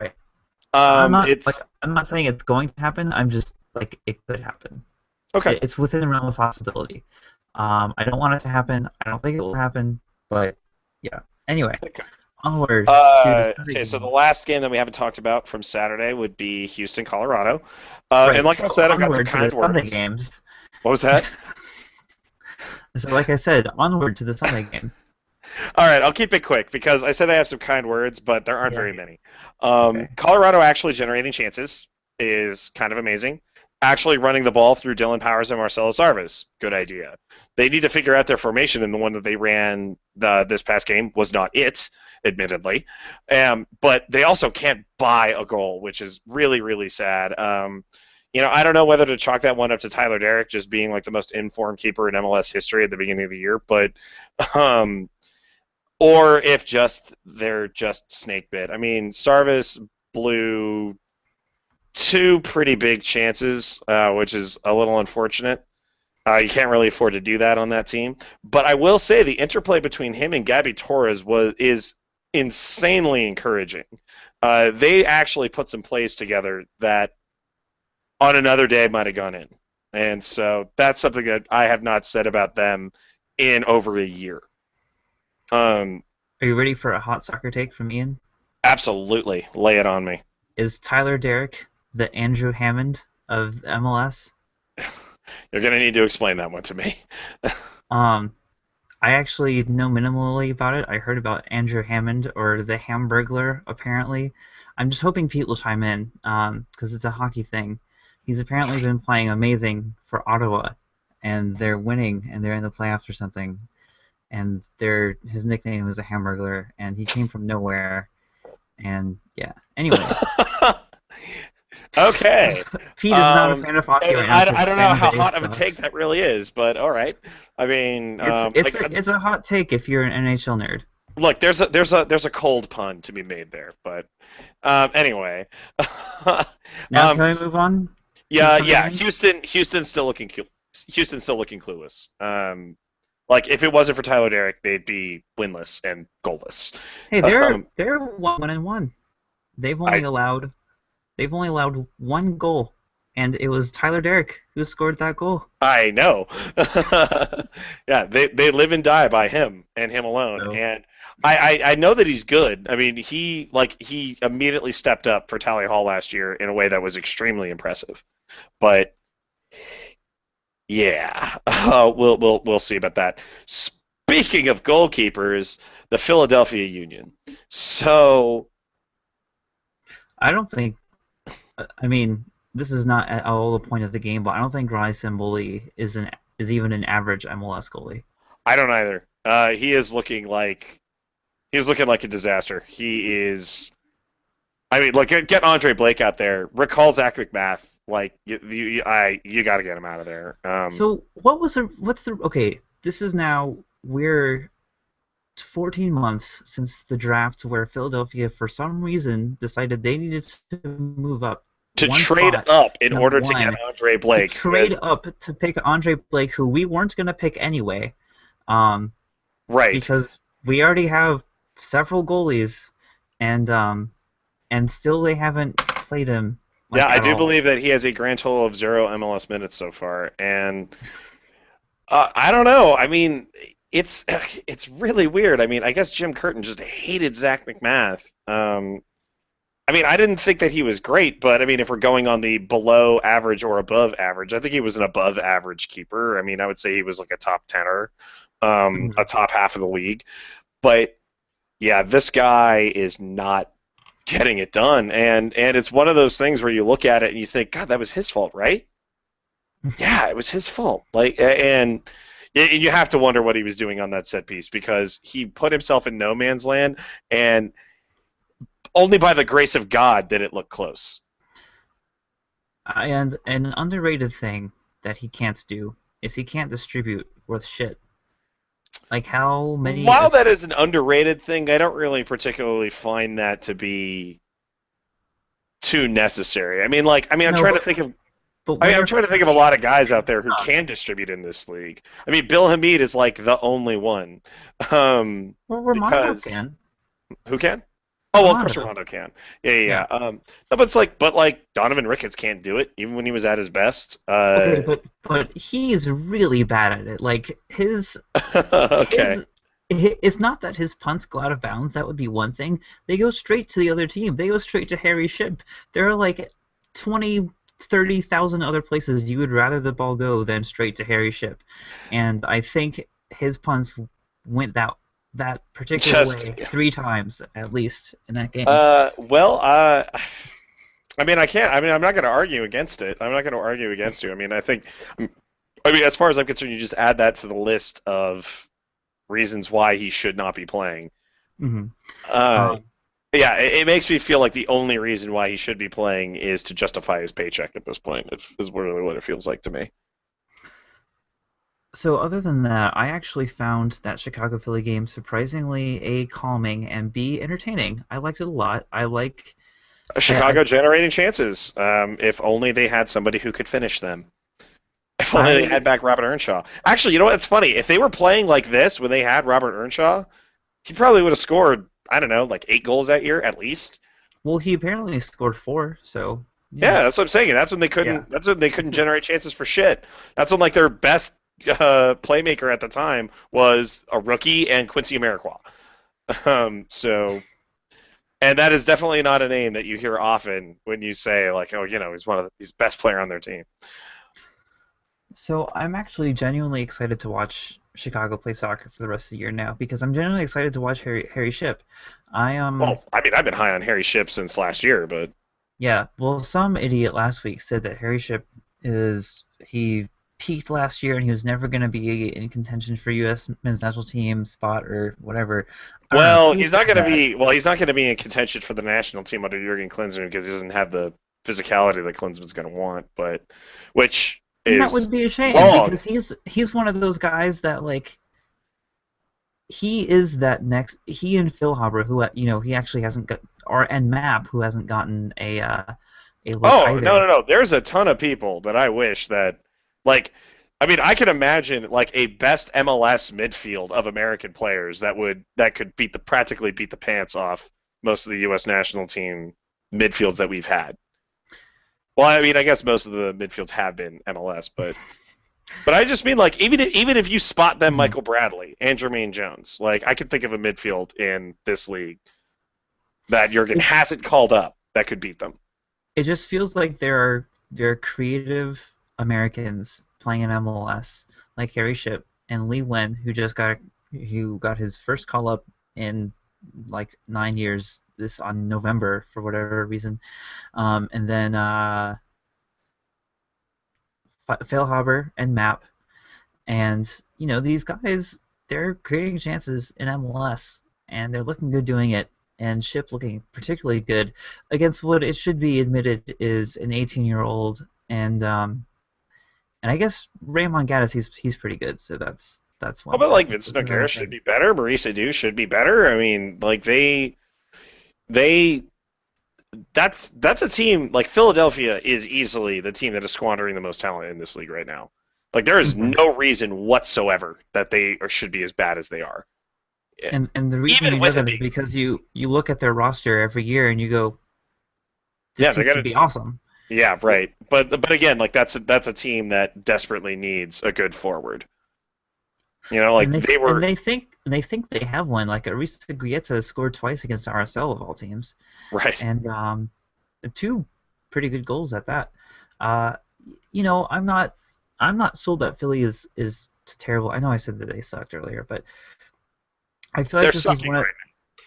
right. it's I'm not saying it's going to happen. I'm just like it could happen. okay. It's within the realm of possibility. I don't want it to happen. I don't think it will happen, but yeah. Anyway, onward to the Sunday Okay, so the game. last game that we haven't talked about from Saturday would be Houston, Colorado. And Right. like I So said, I've got some onward to the kind Sunday words. games. What was that? So like I said, onward to the Sunday game. All right, I'll keep it quick because I said I have some kind words, but there aren't Yeah. very many. Okay. Colorado actually generating chances is kind of amazing. actually running the ball through Dylan Powers and Marcelo Sarvis. Good idea. They need to figure out their formation, and the one that they ran this past game was not it, admittedly. But they also can't buy a goal, which is really, really sad. I don't know whether to chalk that one up to Tyler Derrick just being like the most informed keeper in MLS history at the beginning of the year, but or if they're just snake bit. I mean, Sarvis blew two pretty big chances, which is a little unfortunate. You can't really afford to do that on that team. But I will say the interplay between him and Gabby Torres is insanely encouraging. They actually put some plays together that on another day might have gone in. And so that's something that I have not said about them in over a year. Are you ready for a hot soccer take from Ian? Absolutely. Lay it on me. Is Tyler Derrick the Andrew Hammond of MLS? You're going to need to explain that one to me. I actually know minimally about it. I heard about Andrew Hammond, or the Hamburglar, apparently. I'm just hoping Pete will chime in, because it's a hockey thing. He's apparently been playing amazing for Ottawa, and they're winning, and they're in the playoffs or something. And his nickname is a Hamburglar, and he came from nowhere. And yeah. Anyway. Okay. Pete is not a fan of hockey right now. I don't know how hot of a take that really is, but all right. I mean, it's a hot take if you're an NHL nerd. Look, there's a cold pun to be made there, but anyway. Now can we move on? Yeah. Houston's still looking clueless. Like if it wasn't for Tyler Derrick, they'd be winless and goalless. Hey, they're 1-1. They've only allowed one goal, and it was Tyler Derrick who scored that goal. I know. Yeah, they live and die by him and him alone. So. And I know that he's good. I mean, he immediately stepped up for Tally Hall last year in a way that was extremely impressive. But yeah, we'll see about that. Speaking of goalkeepers, the Philadelphia Union. So I don't think. I mean, this is not at all the point of the game, but I don't think Rai Simboli is even an average MLS goalie. I don't either. He is looking like a disaster. He is. I mean, look, get Andre Blake out there. Recall Zach McMath. Like you got to get him out of there. So what's the okay? This is now we're 14 months since the draft where Philadelphia, for some reason, decided they needed to move up. To trade up in order to get Andre Blake. To trade up to pick Andre Blake, who we weren't going to pick anyway. Right. Because we already have several goalies, and still they haven't played him. Yeah, I do believe that he has a grand total of 0 MLS minutes so far, and I don't know. I mean, it's really weird. I mean, I guess Jim Curtin just hated Zach McMath. I mean, I didn't think that he was great, but I mean, if we're going on the below average or above average, I think he was an above average keeper. I mean, I would say he was like a top tenner, a top half of the league. But yeah, this guy is not getting it done, and it's one of those things where you look at it and you think, God, that was his fault, right? Yeah, it was his fault. And you have to wonder what he was doing on that set piece, because he put himself in no man's land, and only by the grace of God did it look close. And an underrated thing that he can't do is he can't distribute worth shit. Like how many... While that is an underrated thing, I don't really particularly find that to be too necessary. I'm trying to think of... I'm trying to think of a lot of guys out there who can distribute in this league. I mean, Bill Hamid is like the only one. Romano can. Who can? Oh, well, of course Rondo can. Yeah. No, but Donovan Ricketts can't do it, even when he was at his best. Okay, but he's really bad at it. Like his. Okay. It's not that his punts go out of bounds. That would be one thing. They go straight to the other team. They go straight to Harry Shipp. There are like 30,000 other places you would rather the ball go than straight to Harry Shipp, and I think his punts went that particular way 3 times at least in that game. I I mean, I can't. I mean, I'm not going to argue against it. I'm not going to argue against you. I mean, I think. I mean, as far as I'm concerned, you just add that to the list of reasons why he should not be playing. Hmm. Uh, Um, yeah, it makes me feel like the only reason why he should be playing is to justify his paycheck at this point. Is really what it feels like to me. so other than that, I actually found that Chicago Philly game surprisingly A, calming, and B, entertaining. I liked it a lot. Chicago generating chances. If only they had somebody who could finish them. If only they had I back Robert Earnshaw. Actually, you know what? It's funny. If they were playing like this when they had Robert Earnshaw, he probably would have scored, I don't know, like 8 goals that year at least. well, he apparently scored four, so yeah, Yeah, that's what I'm saying. That's when they yeah. couldn't. That's when they couldn't generate chances for shit. That's when like their best playmaker at the time was a rookie and Quincy Amarikwa. So, and that is definitely not a name that you hear often when you say like, oh, he's best player on their team. So I'm actually genuinely excited to watch Chicago play soccer for the rest of the year now because I'm genuinely excited to watch Harry Ship. I Well, I mean, I've been high on Harry Ship since last year, but Yeah, well, some idiot last week said that Harry Ship he peaked last year and he was never going to be in contention for U.S. men's national team spot or whatever. I don't know well, who said that. he's not going to be in contention for the national team under Jurgen Klinsmann because he doesn't have the physicality that Klinsmann's going to want, but which And that is would be a shame wrong. because he's one of those guys that like he is that next he and Phil Haber who he actually hasn't got or and Map who hasn't gotten a look Oh, no, either. no, no. There's a ton of people that I wish that, like, I mean, I can imagine like a best MLS midfield of American players that could practically beat the pants off most of the U.S. national team midfields that we've had. Well, I mean, I guess most of the midfields have been MLS, but I just mean like even if you spot them, Mhm. Michael Bradley and Jermaine Jones, like I could think of a midfield in this league that Jurgen It hasn't called up that could beat them. it just feels like there are creative Americans playing in MLS like Harry Ship and Lee Wen who got his first call up in like 9 years this on November for whatever reason, and then Phil Haber and Map and these guys they're creating chances in MLS and they're looking good doing it and Ship looking particularly good against what it should be admitted is an 18-year-old and I guess Raymond Gaddis he's pretty good so that's How one about thing. like Vincent That's another Noguera should thing. be better? Maurice Edu should be better. I mean, like they that's a team like Philadelphia is easily the team that is squandering the most talent in this league right now. Like there is Hmm. no reason whatsoever that they or should be as bad as they are. Yeah. And the reason Even you know with it that is being because you look at their roster every year and you go this yeah, they team got should to be awesome. yeah, right. But again, like that's a team that desperately needs a good forward. Like And they they and were they think they have one. Like Arisa Guieta scored twice against RSL of all teams, right. and two pretty good goals at that. Uh, I'm not sold that Philly is terrible. I know I said that they sucked earlier, but I feel like They're this is sucking one of right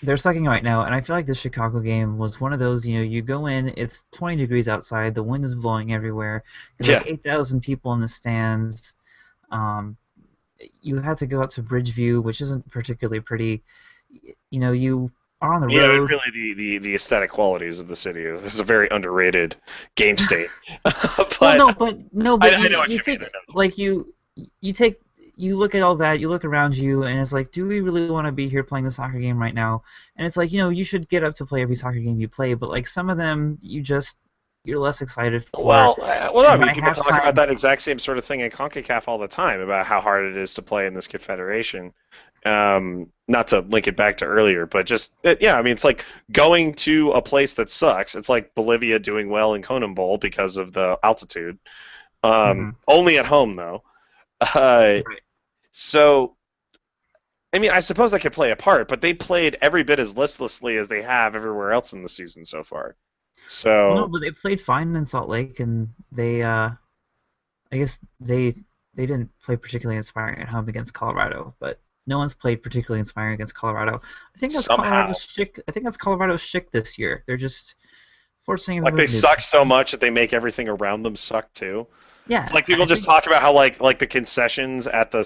they're sucking right now, and I feel like the Chicago game was one of those. You go in, it's 20 degrees outside, the wind is blowing everywhere. There's now. like Yeah. 8,000 people in the stands. Um, you had to go out to Bridgeview, which isn't particularly pretty. You are on the Yeah, I mean, road. really, the aesthetic qualities of the city is a very underrated game state. Well, But no, but I you know what you you mean. think like you take you look at all that, you look around you, and it's like, do we really want to be here playing the soccer game right now? And it's like, you should get up to play every soccer game you play, but like some of them, you're less excited for, Well, I and mean, by people talk about halftime, that exact same sort of thing in CONCACAF all the time about how hard it is to play in this confederation. Not to link it back to earlier, but just yeah, I mean, it's like going to a place that sucks. It's like Bolivia doing well in Conan Bowl because of the altitude. Mhm. Only at home though. Uh, Right. so I mean, I suppose that could play a part, but they played every bit as listlessly as they have everywhere else in the season so far. Well, no, So but they played fine in Salt Lake, and I guess they didn't play particularly inspiring at home against Colorado, but no one's played particularly inspiring against Colorado. I think that's somehow, Colorado's shtick. I think that's Colorado's shtick this year. They're just forcing him to Like they move suck so nutrition. much that they make everything around them suck too. It's Yeah, like people I just think talk about how like the concessions at the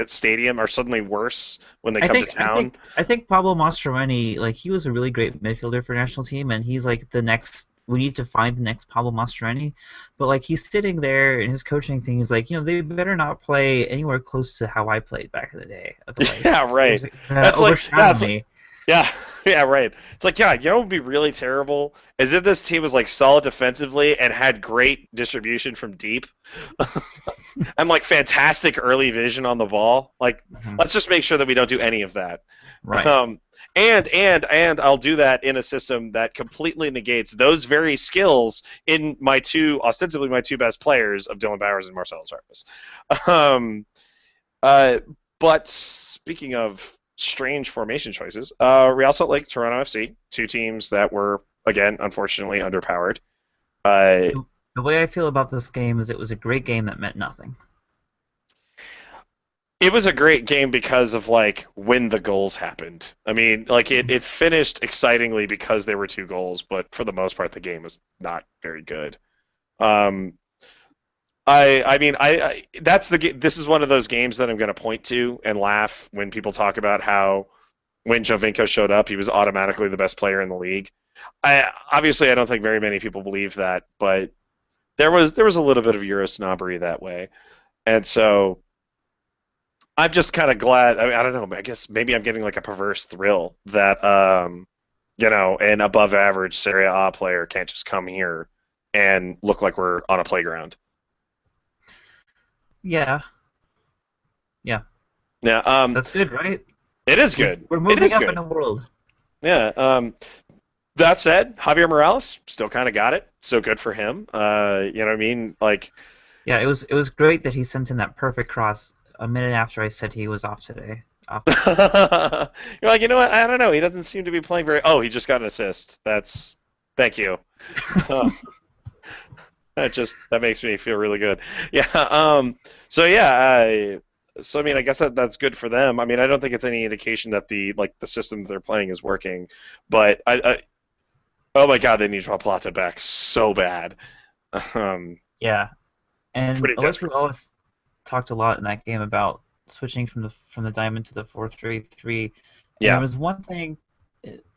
stadium are suddenly worse when they I come to think I town. think I think Pablo Mastroeni, like he was a really great midfielder for national team, and he's like the next. We need to find the next Pablo Mastroeni, but like he's sitting there in his coaching thing. He's like, they better not play anywhere close to how I played back in the day, otherwise Yeah, right. they're gonna That's like yeah, overshadow it's me. yeah, yeah, right. It's like yeah, what would be really terrible is if this team was like solid defensively and had great distribution from deep and like fantastic early vision on the ball. Like Mhm. let's just make sure that we don't do any of that. Right. Um, and I'll do that in a system that completely negates those very skills in ostensibly my two best players of Dylan Bowers and Marcelo Zarpes. Um, uh, but speaking of strange formation choices, Real Salt Lake, Toronto FC, two teams that were again unfortunately underpowered. Uh, The way I feel about this game is it was a great game that meant nothing. it was a great game because of like when the goals happened. I mean, like it finished excitingly because there were two goals, but for the most part, the game was not very good. Um, I mean, that's this is one of those games that I'm going to point to and laugh when people talk about how when Jovinko showed up, he was automatically the best player in the league. I don't think very many people believe that, but there was a little bit of Euro snobbery that way, and so I'm just kind of glad. I mean, I don't know. I guess maybe I'm getting like a perverse thrill that an above average Serie A player can't just come here and look like we're on a playground. Yeah, yeah, Yeah, that's good, right? it is good. We're It moving is up in good. the world. Yeah. That said, Javier Morales still kind of got it, so good for him. You know what I mean? Like, Yeah, it was great that he sent in that perfect cross a minute after I said he was off today. Off this week. you're like, you know what? I don't know. He doesn't seem to be playing very. Oh, he just got an assist. Thank you. That makes me feel really good. Yeah. So yeah. So I mean, I guess that's good for them. I mean, I don't think it's any indication that the system that they're playing is working, but oh my God, they need Plata back so bad. Um, Yeah, and Pretty Alexi desperate. Wallace talked a lot in that game about switching from the diamond to the 4-3-3, and there Yeah. was one thing.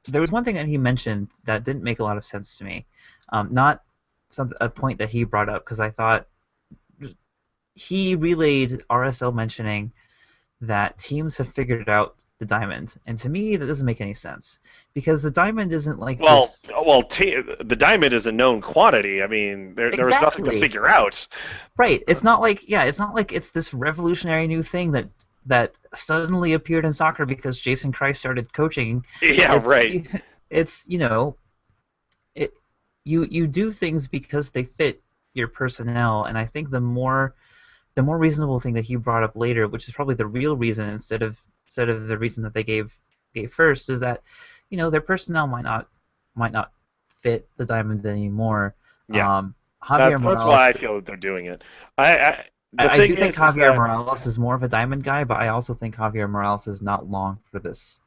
There was one thing that he mentioned that didn't make a lot of sense to me. Not a point that he brought up because I thought he relayed RSL mentioning that teams have figured out the diamond, and to me that doesn't make any sense because the diamond isn't like Well, this. the diamond is a known quantity. I mean, there was nothing to Exactly. figure out. Right. It's not like it's this revolutionary new thing that suddenly appeared in soccer because Jason Christ started coaching. Yeah, It's right. it's it you do things because they fit your personnel, and I think the more reasonable thing that he brought up later, which is probably the real reason instead of the reason that they gave first, is that their personnel might not fit the diamond anymore. Yeah, Um, Javier that's why Morales. I feel that they're doing it. The I thing do think is Javier that Morales is more of a diamond guy, but I also think Javier Morales is not long for this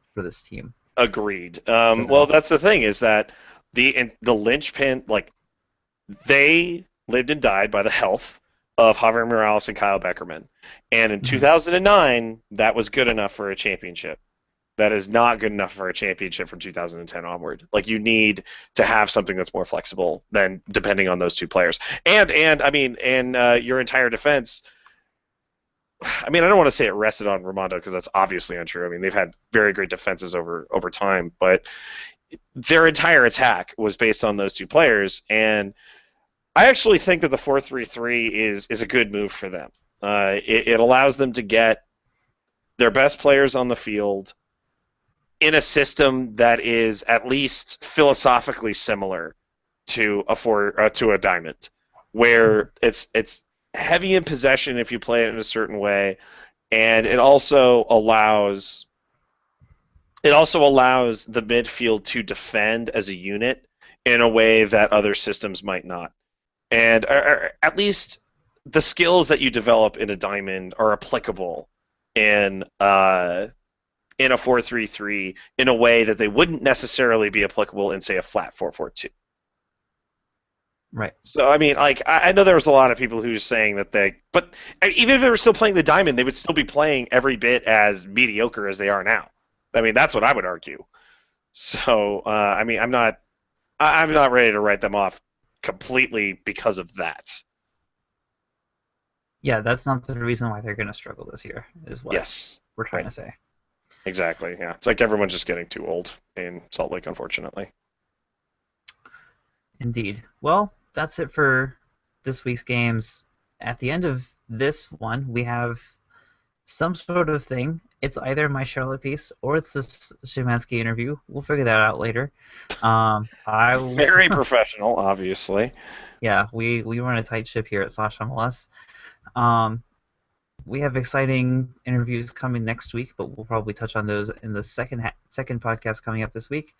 team. agreed. Well, So that's the thing is that the linchpin, like they lived and died by the health of Javier Morales and Kyle Beckerman, and in mhm. 2009, that was good enough for a championship. That is not good enough for a championship from 2010 onward. Like you need to have something that's more flexible than depending on those two players. And I mean, and your entire defense. I mean, I don't want to say it rested on Ramondo because that's obviously untrue. I mean, they've had very great defenses over time, but their entire attack was based on those two players. And I actually think that the 4-3-3 is a good move for them. It allows them to get their best players on the field in a system that is at least philosophically similar to a diamond, where it's heavy in possession if you play it in a certain way, and it also allows the midfield to defend as a unit in a way that other systems might not. And or at least the skills that you develop in a diamond are applicable in in a 4-3-3 in a way that they wouldn't necessarily be applicable in say a flat 4-4-2. Right. So I mean, like I know there was a lot of people who were saying that but even if they were still playing the diamond, they would still be playing every bit as mediocre as they are now. I mean, that's what I would argue. So I mean, I'm not ready to write them off completely because of that. Yeah, that's not the reason why they're going to struggle this year, is what Yes, we're trying right, to say. exactly. Yeah, it's like everyone's just getting too old in Salt Lake, unfortunately. Indeed. Well, that's it for this week's games. At the end of this one, we have some sort of thing. It's either my Charlotte piece or it's this Szymanski interview. We'll figure that out later. I Very professional, obviously. yeah, we run a tight ship here at slashMLS. Um, we have exciting interviews coming next week, but we'll probably touch on those in the second podcast coming up this week.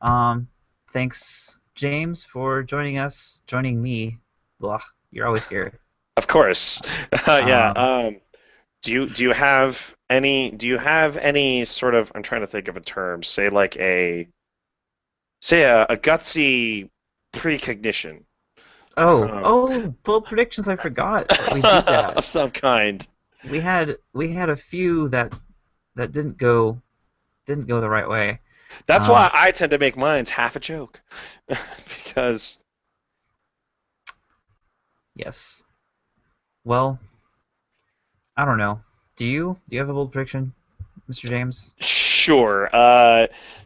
Um, thanks, James, for joining me. Blah, you're always here. Of course. Yeah. Um, Do you have any sort of, I'm trying to think of a term, say a gutsy precognition um, oh, bold predictions. I forgot that we do that. of some kind. We had a few that didn't go the right way. That's Um, why I tend to make mine's half a joke because yes. Well, I don't know. Do you have a bold prediction, Mr. James? sure.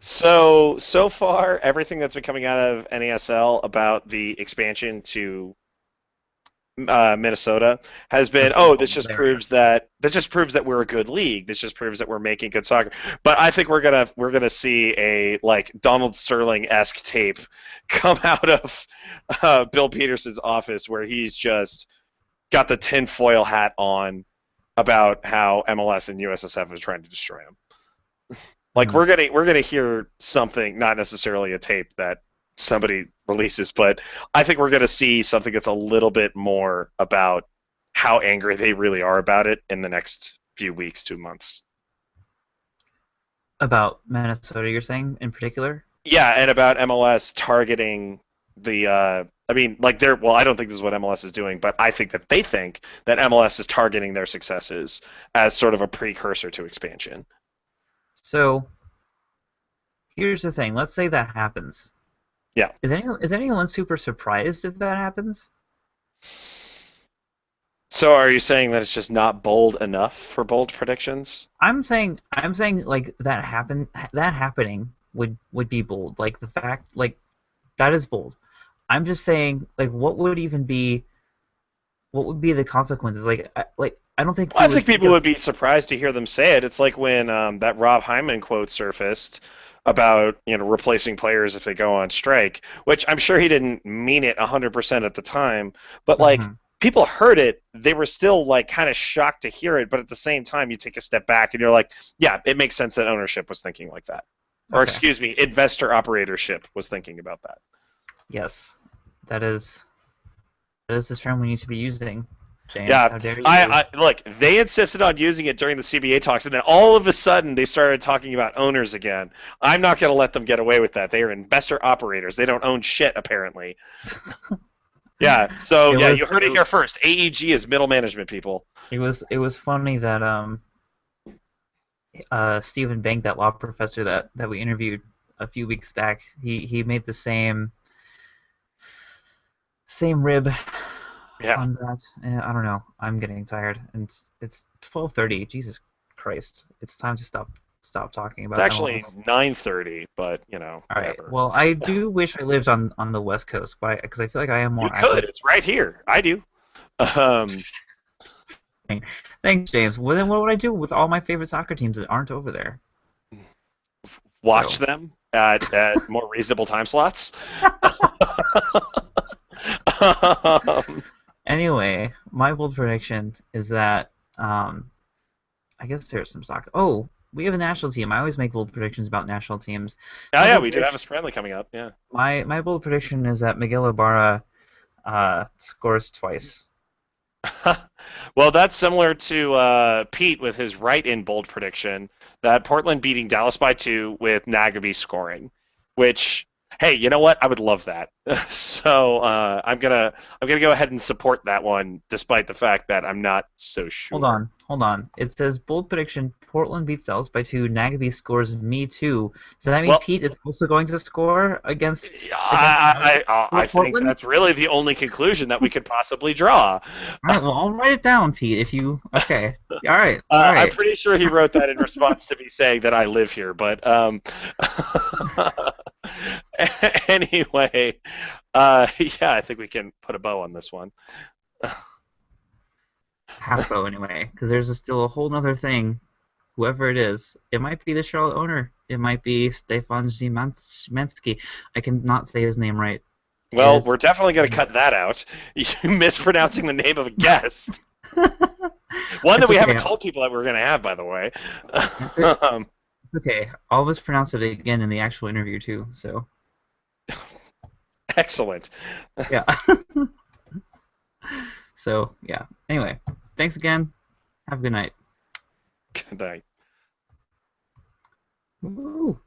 So far everything that's been coming out of NASL about the expansion to Minnesota has been, Has been oh, hilarious. this just proves that we're a good league. This just proves that we're making good soccer. But I think we're gonna see a like Donald Sterling esque tape come out of Bill Peterson's office where he's just got the tinfoil hat on about how MLS and USSF is trying to destroy him. Like Hmm. we're gonna hear something, not necessarily a tape that somebody releases, but I think we're gonna see something that's a little bit more about how angry they really are about it in the next few weeks, 2 months. About Minnesota, you're saying in particular? Yeah, and about MLS targeting the. I mean, like they're. Well, I don't think this is what MLS is doing, but I think that they think that MLS is targeting their successes as sort of a precursor to expansion. So here's the thing. Let's say that happens. Yeah. Is anyone super surprised if that happens? So are you saying that it's just not bold enough for bold predictions? I'm saying like that happening would be bold. Like the fact like that is bold. I'm just saying like what would be the consequences? I don't think Well, you I would think think people of. would be surprised to hear them say it. It's like when that Rob Hyman quote surfaced about replacing players if they go on strike, which I'm sure he didn't mean it 100% at the time, but like Mhm. people heard it, they were still like kind of shocked to hear it, but at the same time you take a step back and you're like, yeah, it makes sense that ownership was thinking like that. Or Okay. excuse me, investor operatorship was thinking about that. Yes. That is that is the term we need to be using, James. Yeah, How dare you? I look. They insisted on using it during the CBA talks, and then all of a sudden they started talking about owners again. I'm not going to let them get away with that. They are investor operators. They don't own shit apparently. Yeah. So It yeah, you was heard it it, here first. AEG is middle management people. it was funny that Stephen Bank, that law professor that we interviewed a few weeks back, he made the same rib Yeah. on that. I don't know. I'm getting tired, and it's 12:30. Jesus Christ! It's time to stop talking It's about actually MLS. 9:30, but All right. whatever. Well, I do wish I lived on the West Coast, but because I feel like I am You more could. acclimated. It's right here. I do. Um, Thanks, James. Well, then what would I do with all my favorite soccer teams that aren't over there? watch So, them at more reasonable time slots. um, anyway, my bold prediction is that I guess there's some soccer. Oh, we have a national team. I always make bold predictions about national teams. oh My yeah, bold we do have a prediction, friendly coming up. Yeah. my bold prediction is that Miguel Ibarra scores twice. Well, that's similar to Pete with his right-in bold prediction that Portland beating Dallas by 2 with Nagaby scoring, which Hey, you know what? I would love that. So I'm gonna go ahead and support that one, despite the fact that I'm not so Hold sure. on, hold on. It says bold prediction: Portland beats Elves by 2. Nagaby scores me too. Does that mean Well, Pete is also going to score against I think Portland? that's really the only conclusion that we could possibly draw. All right, well, I'll write it down, Pete. If you okay, all right, all I'm right. pretty sure he wrote that in response to me saying that I live here, but anyway, yeah, I think we can put a bow on this one. Half bow anyway, because still a whole other thing. Whoever it is, it might be the Charlotte owner. It might be Stefan Zimanski. I cannot say his name right. It Well, we're is. definitely going to cut that out. You mispronouncing the name of a guest. One that It's we okay. haven't told people that we're going to have, by the way. It's o- um, it's okay. I'll just pronounce it again in the actual interview too. So excellent. yeah. So yeah. Anyway, thanks again. Have a good night. Good night. Woo.